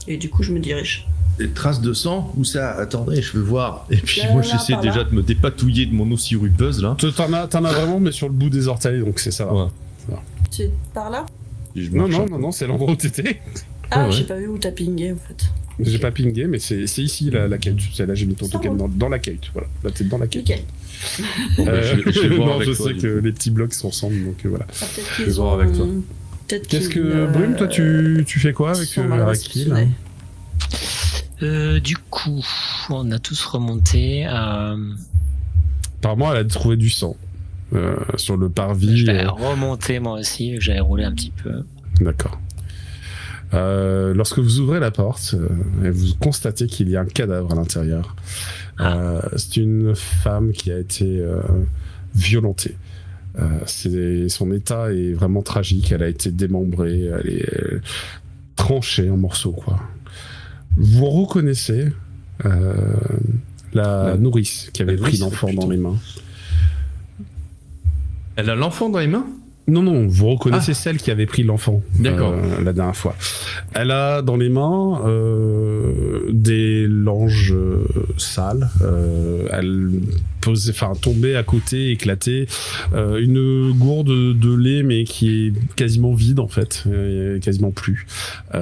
S3: Et du coup, je me dirige.
S6: Des traces de sang? Où ça? Attendez, je veux voir. Et puis
S3: Là,
S6: moi,
S3: là,
S6: j'essaie
S3: par
S6: déjà
S3: là.
S6: de me dépatouiller de mon eau sirupeuse, là.
S2: T'en as vraiment, mais sur le bout des orteils, donc c'est ça. va.
S6: Ouais.
S3: C'est par là?
S6: Et je
S2: Non,
S6: marche un
S2: non, c'est l'endroit où t'étais.
S3: Ah,
S6: ouais.
S3: j'ai pas vu où t'as pingé, en fait.
S2: J'ai pas pingé, mais c'est ici la cahute. C'est là, j'ai mis ton
S3: Ça
S2: token
S3: va.
S2: dans la cahute. Voilà, là t'es dans la cahute.
S3: Nickel.
S6: peu. Bon, bah, je vais voir
S2: non,
S6: avec
S2: je
S6: toi,
S2: sais
S6: du
S2: que
S6: coup.
S2: les petits blocs sont ensemble, donc voilà.
S3: Ah, peut-être
S6: Je vais
S3: qu'ils
S6: voir
S3: ont...
S6: avec toi.
S3: Peut-être
S2: Qu'est-ce
S3: qu'ils,
S2: que Brume, toi, tu fais quoi avec
S3: sont mal
S2: Arakil?
S3: réceptionnés.
S4: Du coup, on a tous remonté.
S2: Apparemment, elle a trouvé du sang sur le parvis.
S4: Je vais remonter moi aussi, vu que j'avais roulé un petit peu.
S2: D'accord. Lorsque vous ouvrez la porte, et vous constatez qu'il y a un cadavre à l'intérieur. C'est une femme qui a été violentée. Son état est vraiment tragique. Elle a été démembrée, elle est tranchée en morceaux, quoi. Vous reconnaissez la nourrice qui avait
S6: la
S2: pris
S6: nourrice,
S2: l'enfant
S6: putain.
S2: dans les mains.
S6: Elle a l'enfant dans les mains?
S2: Non, vous reconnaissez celle qui avait pris l'enfant.
S6: D'accord.
S2: La dernière fois. Elle a dans les mains des langes sales. Elle tombait à côté, éclatée. Une gourde de lait, mais qui est quasiment vide en fait. Quasiment plus. Vous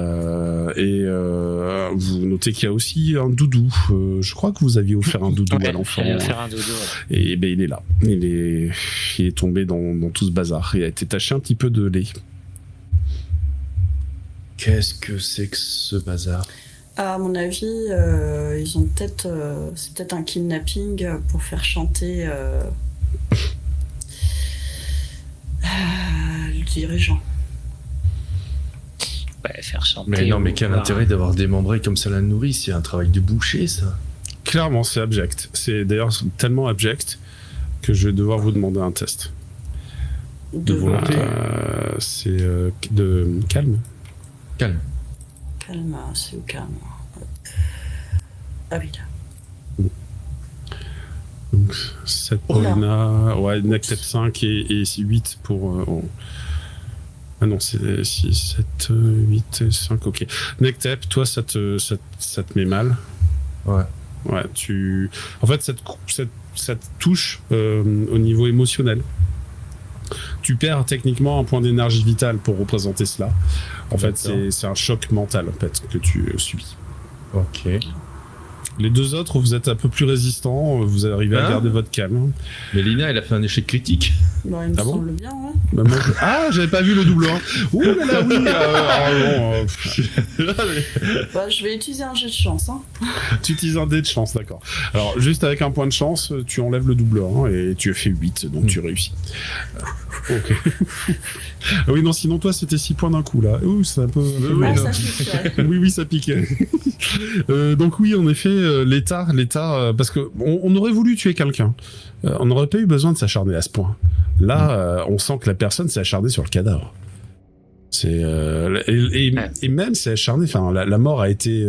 S2: notez qu'il y a aussi un doudou. Je crois que vous aviez offert un doudou à l'enfant.
S4: J'allais faire un doudou. Ouais.
S2: Et ben il est là. Il est tombé dans tout ce bazar. Il a été taché un petit peu de lait.
S6: Qu'est-ce que c'est que ce bazar?
S3: À mon avis, ils ont peut-être, c'est peut-être un kidnapping pour faire chanter le dirigeant.
S4: Ouais, faire chanter.
S6: Mais non, mais
S4: ou
S6: quel
S4: voir.
S6: intérêt d'avoir démembré comme ça la nourrice? C'est un travail de boucher, ça.
S2: Clairement, c'est abject. C'est d'ailleurs tellement abject que je vais devoir vous demander un test.
S3: De
S6: volonté.
S2: C'est de calme.
S6: Calme.
S3: Calme, c'est au calme. Ah oui, là.
S2: Donc 7 pour
S3: Oh là.
S2: Luna, ouais, Nectep 5 et 8 pour... Ah non, c'est 6, 7, 8, 5, ok. Nectep, toi, ça te met mal.
S6: Ouais.
S2: Ouais, en fait, ça te touche au niveau émotionnel. Tu perds techniquement un point d'énergie vitale pour représenter cela. En fait, c'est un choc mental en fait, que tu subis.
S6: Ok.
S2: Les deux autres, vous êtes un peu plus résistants, vous arrivez à garder votre calme.
S6: Mais Lina, elle a fait un échec critique.
S3: Bon, il me
S2: Ah bon
S3: semble bien, ouais.
S2: Bah, moi, ah, j'avais pas vu le double 1. Ouh là là, oui.
S3: Bah, je vais utiliser un jet de chance, hein.
S2: Tu utilises un dé de chance, d'accord. Alors, juste avec un point de chance, tu enlèves le double 1 et tu as fait 8, donc tu réussis. Ok. Ah oui, non, sinon toi, c'était 6 points d'un coup, là. Ouh, c'est un peu...
S3: Ah, ça pique, ouais.
S2: Oui, ça piquait. Donc oui, en effet, l'État, parce que on aurait voulu tuer quelqu'un. On n'aurait pas eu besoin de s'acharner à ce point. Là, on sent que la personne s'est acharnée sur le cadavre. Et même s'est acharnée. Enfin, la mort a été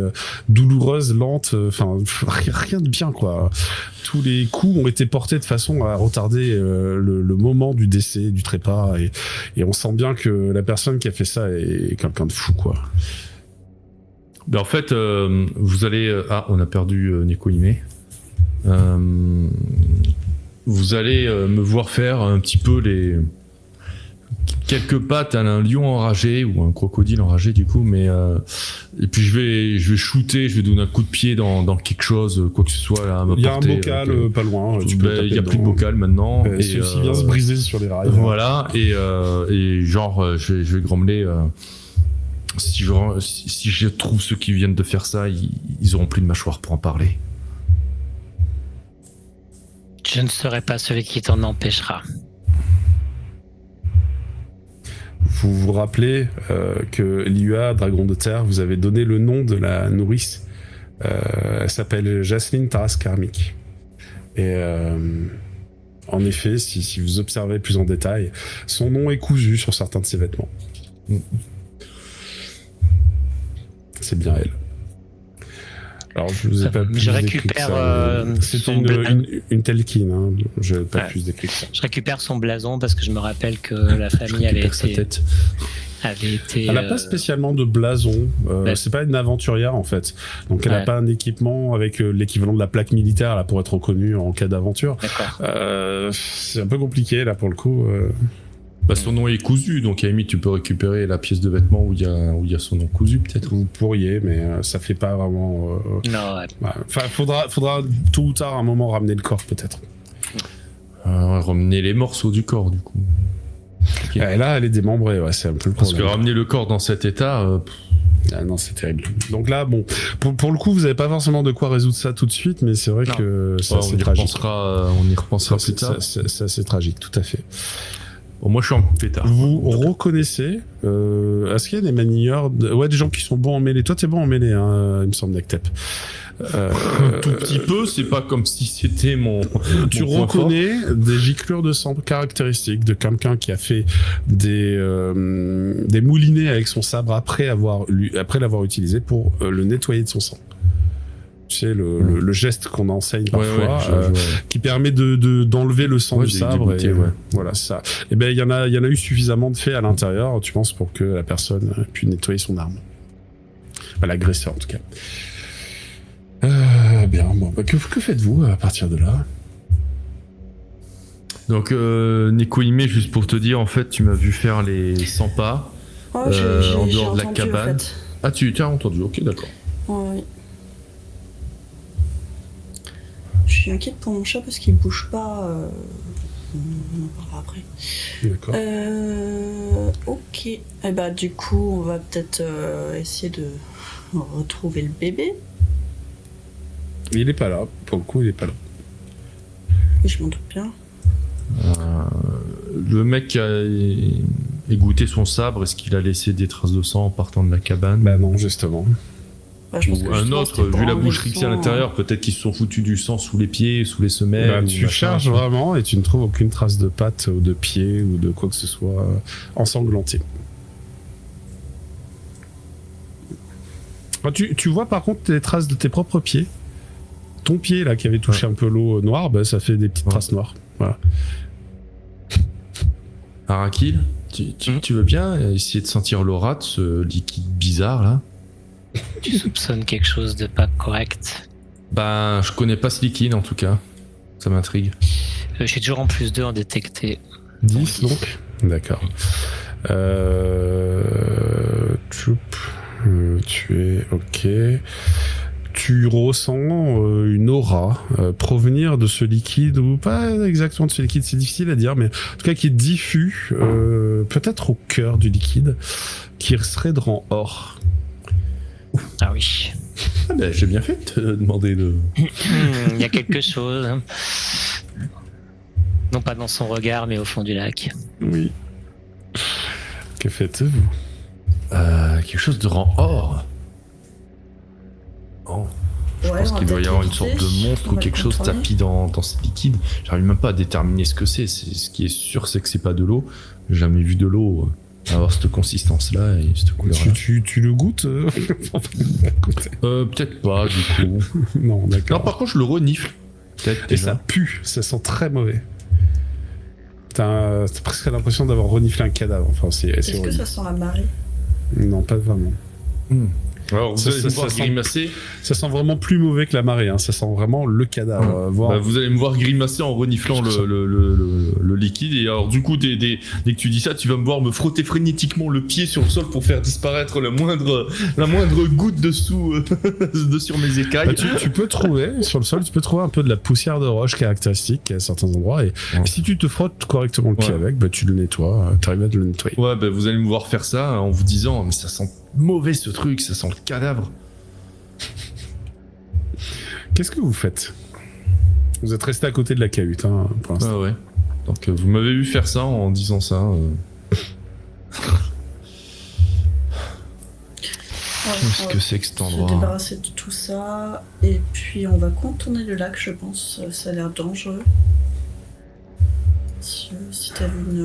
S2: douloureuse, lente. Enfin, rien de bien, quoi. Tous les coups ont été portés de façon à retarder le moment du décès, du trépas, et on sent bien que la personne qui a fait ça est quelqu'un de fou, quoi.
S6: Ben en fait, vous allez... Ah, on a perdu Neko Hime. Vous allez me voir faire un petit peu les... quelques pattes à un lion enragé, ou un crocodile enragé du coup, mais... Et puis je vais shooter, je vais donner un coup de pied dans quelque chose, quoi que ce soit. Là, à me
S2: Il y a un
S6: porter,
S2: bocal pas loin. Tu peux
S6: il n'y a
S2: taper
S6: plus de
S2: dedans.
S6: bocal maintenant. Et
S2: Celui-ci vient se briser sur les rails.
S6: Voilà, et genre, je vais grommeler... si je trouve ceux qui viennent de faire ça, ils auront plus de mâchoire pour en parler.
S4: Je ne serai pas celui qui t'en empêchera.
S2: Vous vous rappelez que l'IUA, Dragon de Terre, vous avez donné le nom de la nourrice. Elle s'appelle Jasmine Taras Karmik. Et en effet, si vous observez plus en détail, son nom est cousu sur certains de ses vêtements. C'est bien elle. Alors, je vous ai pas plus
S4: Je
S2: décrit que
S4: récupère
S2: ça, mais c'était
S4: son blason.
S2: une Telkin, hein. Je n'ai pas
S4: Ouais.
S2: plus décrit que ça.
S4: Je récupère son blason parce que je me rappelle que la famille avait
S6: Récupère sa
S4: été...
S6: tête.
S2: Elle n'a pas spécialement de blason.
S4: Ouais.
S2: C'est pas une aventurière en fait. Donc elle n'a
S4: Ouais.
S2: pas un équipement avec l'équivalent de la plaque militaire là pour être reconnue en cas d'aventure.
S4: D'accord.
S2: C'est un peu compliqué là pour le coup.
S6: Bah, son nom est cousu, donc à la limite tu peux récupérer la pièce de vêtement où il y a son nom cousu peut-être.
S2: Vous pourriez, mais ça fait pas vraiment.
S4: Non, ouais.
S2: Ouais. Enfin, faudra tôt ou tard à un moment ramener le corps peut-être.
S6: Ramener les morceaux du corps du coup. Ok.
S2: Et là, elle est démembrée. Ouais, c'est un peu le
S6: Parce que
S2: problème.
S6: ramener le corps dans cet état,
S2: Ah non, c'est terrible. Donc là, bon, pour le coup, vous avez pas forcément de quoi résoudre ça tout de suite, mais c'est vrai
S4: Non.
S2: que c'est
S6: on
S2: assez
S6: y
S2: tragique.
S6: repensera plus tard.
S2: C'est assez tragique, tout à fait.
S6: Bon, moi je suis en pétard.
S2: Vous reconnaissez, est-ce qu'il y a des manieurs, des gens qui sont bons en mêlée? Toi, t'es bon en mêlée, hein, il me semble, Nectep.
S6: Un tout petit peu, c'est pas comme si c'était mon.
S2: Tu
S6: mon point
S2: reconnais des giclures de sang caractéristiques de quelqu'un qui a fait des moulinets avec son sabre après l'avoir utilisé pour le nettoyer de son sang. Tu sais, le geste qu'on enseigne parfois,
S6: ouais,
S2: qui permet d'enlever le sang du sabre.
S6: dégoûter,
S2: Et,
S6: ouais.
S2: Voilà, c'est ça. Et ben, il y en a eu suffisamment de faits à l'intérieur, tu penses, pour que la personne puisse nettoyer son arme. Enfin, l'agresseur, en tout cas. Bien, bon, bah, que faites-vous à partir de là?
S6: Donc, Nekohime, juste pour te dire, en fait, tu m'as vu faire les 100 pas
S3: Ouais,
S6: en
S3: j'ai
S6: dehors de la
S3: entendu, en
S6: cabane.
S3: fait.
S6: Ah, tu as entendu, ok, d'accord.
S3: Ouais. Je suis inquiète pour mon chat parce qu'il bouge pas. On en parlera après.
S2: D'accord.
S3: Ok. Et bah du coup, on va peut-être essayer de retrouver le bébé.
S2: Il est pas là, pour le coup, il est pas là.
S3: Oui, je m'en doute bien.
S6: Le mec qui a égoutté son sabre, est-ce qu'il a laissé des traces de sang en partant de la cabane?
S2: Bah non, justement.
S3: Bah, je pense
S6: Ou
S3: que
S6: un
S3: justement,
S6: autre,
S3: c'était pour
S6: vu la
S3: enlever
S6: boucherie
S3: le
S6: qu'il y a à
S3: sang,
S6: l'intérieur, peut-être qu'ils se sont foutus du sang sous les pieds, sous les semelles.
S2: Bah,
S6: ou
S2: tu
S6: machin.
S2: charges vraiment et tu ne trouves aucune trace de patte ou de pied ou de quoi que ce soit ensanglanté. Ah, tu vois par contre les traces de tes propres pieds. Ton pied là qui avait touché un peu l'eau noire, bah, ça fait des petites traces noires. Voilà.
S6: Arakil, tu veux bien essayer de sentir l'aura de ce liquide bizarre là?
S4: Tu soupçonnes quelque chose de pas correct.
S6: Ben, je connais pas ce liquide en tout cas. Ça m'intrigue.
S4: Je suis toujours en +2 en détecté.
S2: 10 donc. D'accord. Tu es ok. Tu ressens une aura provenir de ce liquide, ou pas exactement de ce liquide, c'est difficile à dire, mais en tout cas qui est diffus, peut-être au cœur du liquide, qui serait de rang or.
S4: Ah oui.
S6: Ah ben, j'ai bien fait de te demander le...
S4: Il y a quelque chose. Non pas dans son regard, mais au fond du lac.
S2: Oui. Que faites-vous?
S6: quelque chose de rang or. Oh. Je
S3: Ouais,
S6: pense
S3: on va
S6: qu'il doit y
S3: peut-être
S6: avoir une
S3: l'éviter.
S6: sorte de monstre
S3: On
S6: ou
S3: va
S6: quelque
S3: le
S6: chose
S3: contrôler.
S6: tapis dans ce liquide. J'arrive même pas à déterminer ce que c'est. Ce qui est sûr, c'est que c'est pas de l'eau. J'ai jamais vu de l'eau avoir cette consistance-là et cette couleur-là.
S2: Tu le goûtes
S6: Peut-être pas, du coup.
S2: Non,
S6: Non,
S2: d'accord.
S6: par contre, je le renifle. Peut-être
S2: Et ça
S6: déjà.
S2: pue, ça sent très mauvais. T'as presque l'impression d'avoir reniflé un cadavre. Enfin, c'est
S3: Est-ce que
S2: horrible.
S3: ça sent la marée?
S2: Non, pas vraiment.
S6: Alors, vous
S2: Ça-
S6: allez
S2: ça-
S6: me voir
S2: ça sent-
S6: grimacer.
S2: Ça sent vraiment plus mauvais que la marée, hein. Ça sent vraiment le cadavre. Voire...
S6: Bah, vous allez me voir grimacer en reniflant le liquide. Et alors, du coup, dès que tu dis ça, tu vas me voir me frotter frénétiquement le pied sur le sol pour faire disparaître la moindre goutte dessous de sur mes écailles.
S2: Bah, tu peux trouver, sur le sol, tu peux trouver un peu de la poussière de roche caractéristique à certains endroits. Et si tu te frottes correctement le pied
S6: Ouais.
S2: avec, bah, tu le nettoies. Tu arrives à le nettoyer.
S6: Ouais, bah, vous allez me voir faire ça en vous disant, mais ça sent mauvais ce truc, ça sent le cadavre.
S2: Qu'est-ce que vous faites? Vous êtes resté à côté de la cahute, hein, pour l'instant.
S6: Ah ouais. Donc vous m'avez vu faire ça en disant ça. Qu'est-ce que c'est que cet
S3: Se
S6: endroit?
S3: débarrasser de tout ça. Et puis on va contourner le lac, je pense. Ça a l'air dangereux. Si t'as vu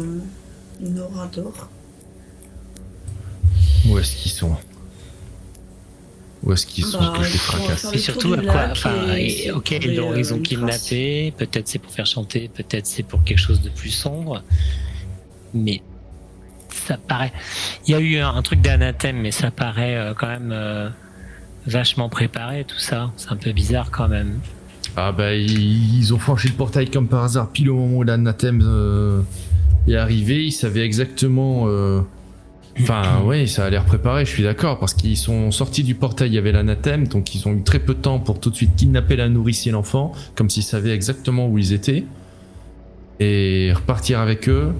S3: une aura d'or.
S6: Où est-ce qu'ils sont? Où est-ce qu'ils sont
S3: Bah,
S6: que je les
S3: on va
S6: fracasse?
S3: faire
S4: Et
S3: le tour
S4: surtout, à
S3: du
S4: quoi
S3: lac
S4: enfin,
S3: et
S4: et-
S3: essayer de
S4: ok,
S3: trouver,
S4: ils ont
S3: une
S4: kidnappé, peut-être c'est pour faire chanter, peut-être c'est pour quelque chose de plus sombre. Mais ça paraît. Il y a eu un truc d'anathème, mais ça paraît quand même vachement préparé, tout ça. C'est un peu bizarre quand même.
S6: Ah bah ils ont franchi le portail comme par hasard pile au moment où l'anathème est arrivé. Ils savaient exactement. Enfin ouais, ça a l'air préparé. Je suis d'accord parce qu'ils sont sortis du portail. Il y avait l'anathème, donc ils ont eu très peu de temps pour tout de suite kidnapper la nourrice et l'enfant, comme s'ils savaient exactement où ils étaient, et repartir avec eux.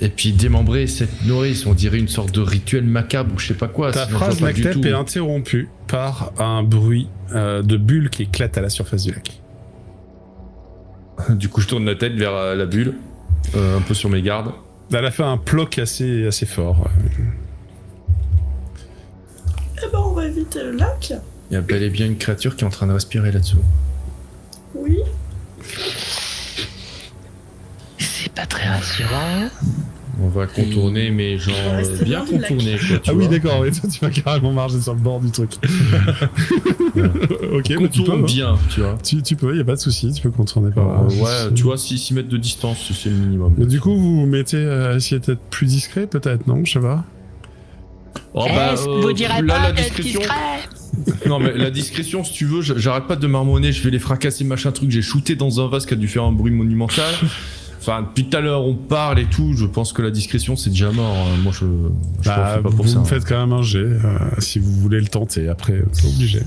S6: Et puis démembrer cette nourrice, on dirait une sorte de rituel macabre ou je sais pas quoi.
S2: Ta
S6: sinon je
S2: phrase,
S6: vois pas du
S2: Mactep,
S6: tout.
S2: est interrompue par un bruit de bulles qui éclate à la surface du lac.
S6: Du coup, je tourne la tête vers la bulle, un peu sur mes gardes.
S2: Elle a fait un ploc assez fort.
S3: Eh ben on va éviter le lac.
S6: Il y a bel et bien une créature qui est en train de respirer là-dessous.
S3: Oui.
S4: C'est pas très rassurant.
S6: On va contourner, mais genre
S3: On va rester
S6: bien
S3: loin du lac.
S6: contourner, quoi, tu
S2: Ah
S6: vois.
S2: oui, d'accord, ouais, toi, tu vas carrément marcher sur le bord du truc. Ok, mais tu peux,
S6: Contourne
S2: hein.
S6: bien, tu vois.
S2: Tu peux, y a pas de souci, tu peux contourner par là.
S6: Ouais, tu vois, 6 mètres de distance, c'est le minimum.
S2: Mais du coup, vous vous mettez à essayer d'être plus discret, peut-être, non? Je sais pas.
S6: Oh, bah,
S4: vous direz
S6: là,
S4: pas
S6: la
S4: d'être
S6: discrétion.
S4: discret.
S6: Non, mais la discrétion, si tu veux, j'arrête pas de marmonner, je vais les fracasser, machin truc. J'ai shooté dans un vase qui a dû faire un bruit monumental. Enfin, depuis tout à l'heure, on parle et tout. Je pense que la discrétion, c'est déjà mort. Moi, je
S2: Bah,
S6: fais pas pour
S2: vous
S6: ça.
S2: me faites quand même un jet, si vous voulez le tenter. Après, c'est obligé.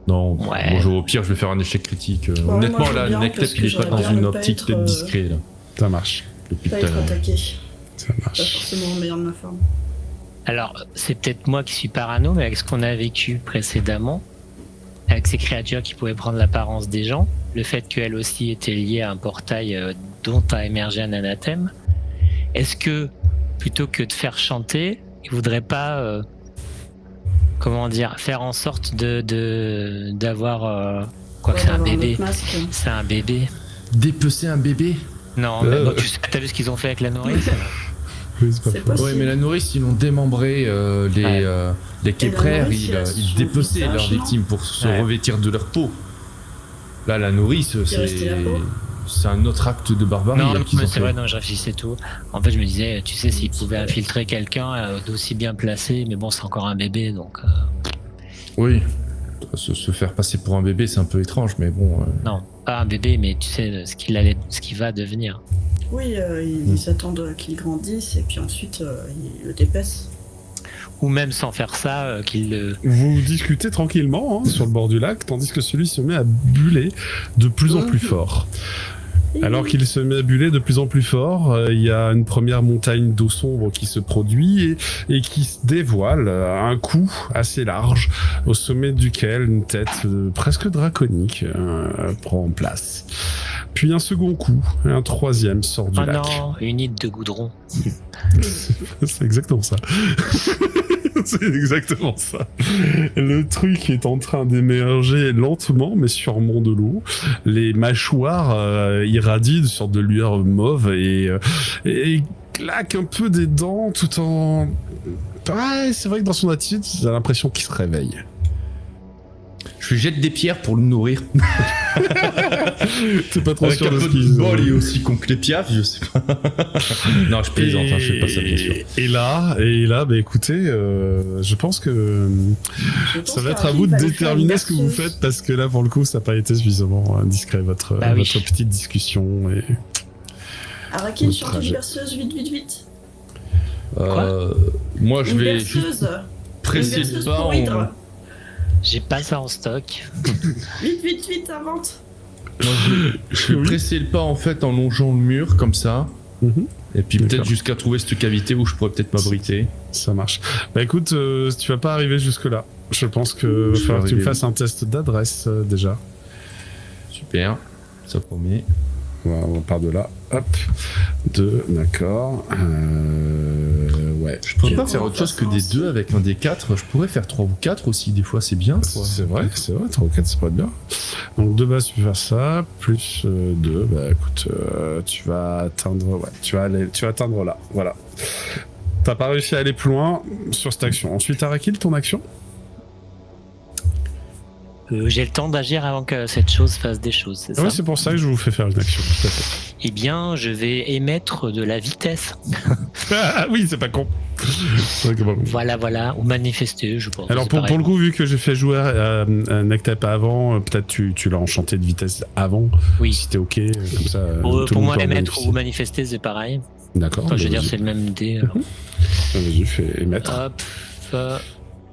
S6: Non,
S4: Ouais.
S6: bon, au pire, je vais faire un échec critique.
S3: moi,
S6: Honnêtement,
S3: je veux
S6: là,
S3: bien,
S6: Nectep,
S3: parce
S6: il
S3: que
S6: est pas
S3: j'aurais
S6: dans
S3: bien
S6: une
S3: ne pas
S6: optique
S3: être,
S6: d'être discret, là.
S2: Ça marche.
S6: Depuis
S3: Pas
S6: tout à
S3: être
S6: l'heure.
S3: attaqué.
S2: Ça
S3: Pas
S2: marche.
S3: forcément le meilleur de ma forme.
S4: Alors, c'est peut-être moi qui suis parano, mais avec ce qu'on a vécu précédemment, avec ces créatures qui pouvaient prendre l'apparence des gens, le fait qu'elles aussi étaient liées à un portail dont a émergé un anathème, est-ce que, plutôt que de faire chanter, ils voudraient pas, comment dire, faire en sorte d'avoir... quoi que c'est un
S3: Avoir
S4: bébé.
S3: autre masque.
S4: C'est un bébé.
S6: Dépecer un bébé?
S4: Non, mais donc, tu sais, t'as vu ce qu'ils ont fait avec la nourrice?
S2: Oui, c'est pas
S3: C'est
S2: faux.
S3: possible.
S6: Ouais, mais la nourrice, ils l'ont démembré. Les képrères,
S3: nourrice, il a
S6: ils
S3: son
S6: dépeçaient
S3: visage,
S6: leurs
S3: non
S6: victimes pour se
S4: Ouais.
S6: revêtir de leur peau. Là, la nourrice,
S3: restait la peau.
S6: c'est un autre acte de barbarie.
S4: Non,
S6: là,
S4: non,
S6: qu'ils
S4: mais
S6: ont
S4: c'est
S6: fait.
S4: vrai, non, je réfléchissais tout. En fait, je me disais, tu sais, s'ils pouvaient infiltrer quelqu'un d'aussi bien placé, mais bon, c'est encore un bébé, donc...
S6: Oui. Se faire passer pour un bébé, c'est un peu étrange, mais bon.
S4: Non, pas un bébé, mais tu sais ce qu'il va devenir.
S3: Oui, ils attendent qu'il grandisse et puis ensuite ils le dépècent.
S4: Ou même sans faire ça, qu'il le...
S2: Vous discutez tranquillement, hein, sur le bord du lac, tandis que celui se met à buller de plus en plus fort. Alors qu'il se met à buller de plus en plus fort, il y a une première montagne d'eau sombre qui se produit et qui se dévoile à un coup assez large, au sommet duquel une tête presque draconique prend place. Puis un second coup, et un troisième sort du
S4: Oh
S2: lac.
S4: non, une île de goudron.
S2: C'est exactement ça. C'est exactement ça. Le truc est en train d'émerger lentement, mais sûrement de l'eau. Les mâchoires irradient une sorte de lueur mauve et claque un peu des dents tout en... Ouais, c'est vrai que dans son attitude, j'ai l'impression qu'il se réveille.
S6: Je lui jette des pierres pour le nourrir.
S2: T'es pas trop
S6: Avec
S2: sûr
S6: un
S2: de
S6: peu
S2: ce
S6: de
S2: qu'il...
S6: bol, il est aussi con que les piafs, je sais pas. Non, je plaisante, hein, je fais pas ça, bien sûr.
S2: Et là, bah écoutez, je pense que ça va être à vous de déterminer ce que vous faites, parce que là, pour le coup, ça n'a pas été suffisamment discret, votre
S4: oui.
S2: petite discussion. Et...
S3: Araki,
S2: Notre
S3: chante une
S2: trajet.
S3: berceuse, vite, vite, vite.
S6: Moi, je
S3: Une
S6: vais juste
S3: berceuse.
S6: presser
S3: Une
S6: le
S3: berceuse
S6: pas
S3: pour
S6: en...
S3: hydre.
S4: J'ai pas ça en stock.
S3: Vite, vite, vite, invente.
S6: Moi, je vais
S2: Oui.
S6: presser le pas en fait en longeant le mur comme ça.
S2: Mhm.
S6: Et puis
S2: D'accord.
S6: peut-être jusqu'à trouver cette cavité où je pourrais peut-être m'abriter.
S2: Ça marche. Bah écoute, tu vas pas arriver jusque-là. Je pense que va
S6: Je vais
S2: falloir que tu me
S6: arriver
S2: fasses un test d'adresse déjà.
S6: Super, ça promet.
S2: Voilà, on part de là. Hop. 2, d'accord. Ouais.
S6: Je pourrais
S3: Tu
S6: pas
S3: prends
S6: faire autre chose que des
S3: patience.
S6: 2 avec un des 4. Je pourrais faire 3 ou 4 aussi, des fois c'est bien. Quoi.
S2: C'est vrai, 3 ou 4, ça pourrait être bien. Donc de base, tu peux faire ça, plus 2, bah écoute, tu vas atteindre, ouais, tu vas atteindre là, voilà. T'as pas réussi à aller plus loin sur cette action. Ensuite, Arakil, ton action?
S4: J'ai le temps d'agir avant que cette chose fasse des choses, c'est
S2: Ah
S4: ça?
S2: ouais, c'est pour ça que je vous fais faire une action, tout à fait.
S4: Eh bien, je vais émettre de la vitesse.
S2: Ah oui, c'est pas con. C'est vrai que bon.
S4: Voilà, ou manifester, je pense.
S2: Alors
S4: c'est
S2: pour
S4: pareil.
S2: le coup, vu que j'ai fait jouer Nectep avant, peut-être tu l'as enchanté de vitesse avant,
S4: Oui.
S2: si t'es ok, comme ça. tout le
S4: Pour
S2: monde
S4: moi,
S2: peut en
S4: émettre
S2: bénéficier.
S4: ou manifester, c'est pareil.
S2: D'accord.
S4: Enfin, je veux
S2: bah,
S4: dire,
S2: vas-y.
S4: c'est le même idée. alors.
S2: Vas-y, fais émettre.
S4: Hop.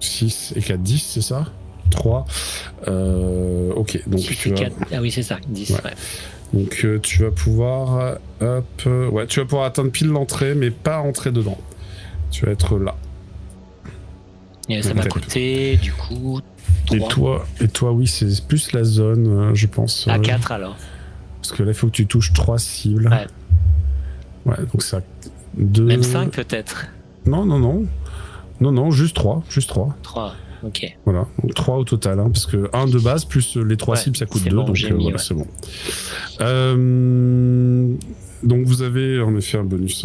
S2: 6 et 4, 10, c'est ça 3. Ok, donc
S4: Six
S2: tu
S4: et
S2: vas,
S4: quatre. Ah oui, c'est ça, 10.
S2: Ouais.
S4: Ouais.
S2: donc, tu vas pouvoir ouais, tu vas pouvoir atteindre pile l'entrée, mais pas entrer dedans. Tu vas être là.
S4: Et ça m'a
S2: Peut-être.
S4: coûté, du coup,
S2: Et
S4: 3.
S2: toi, oui, c'est plus la zone, je pense.
S4: À 4 alors.
S2: Parce que là, il faut que tu touches 3 cibles.
S4: Ouais.
S2: Ouais, donc ça. 2.
S4: Même 5 peut-être.
S2: Non, juste 3.
S4: 3. Ok.
S2: Voilà, donc 3 au total, hein, parce que 1 de base plus les 3
S4: Ouais,
S2: cibles ça coûte
S4: c'est
S2: 2,
S4: bon,
S2: donc
S4: j'ai mis,
S2: voilà,
S4: ouais.
S2: c'est bon. Donc vous avez en effet un bonus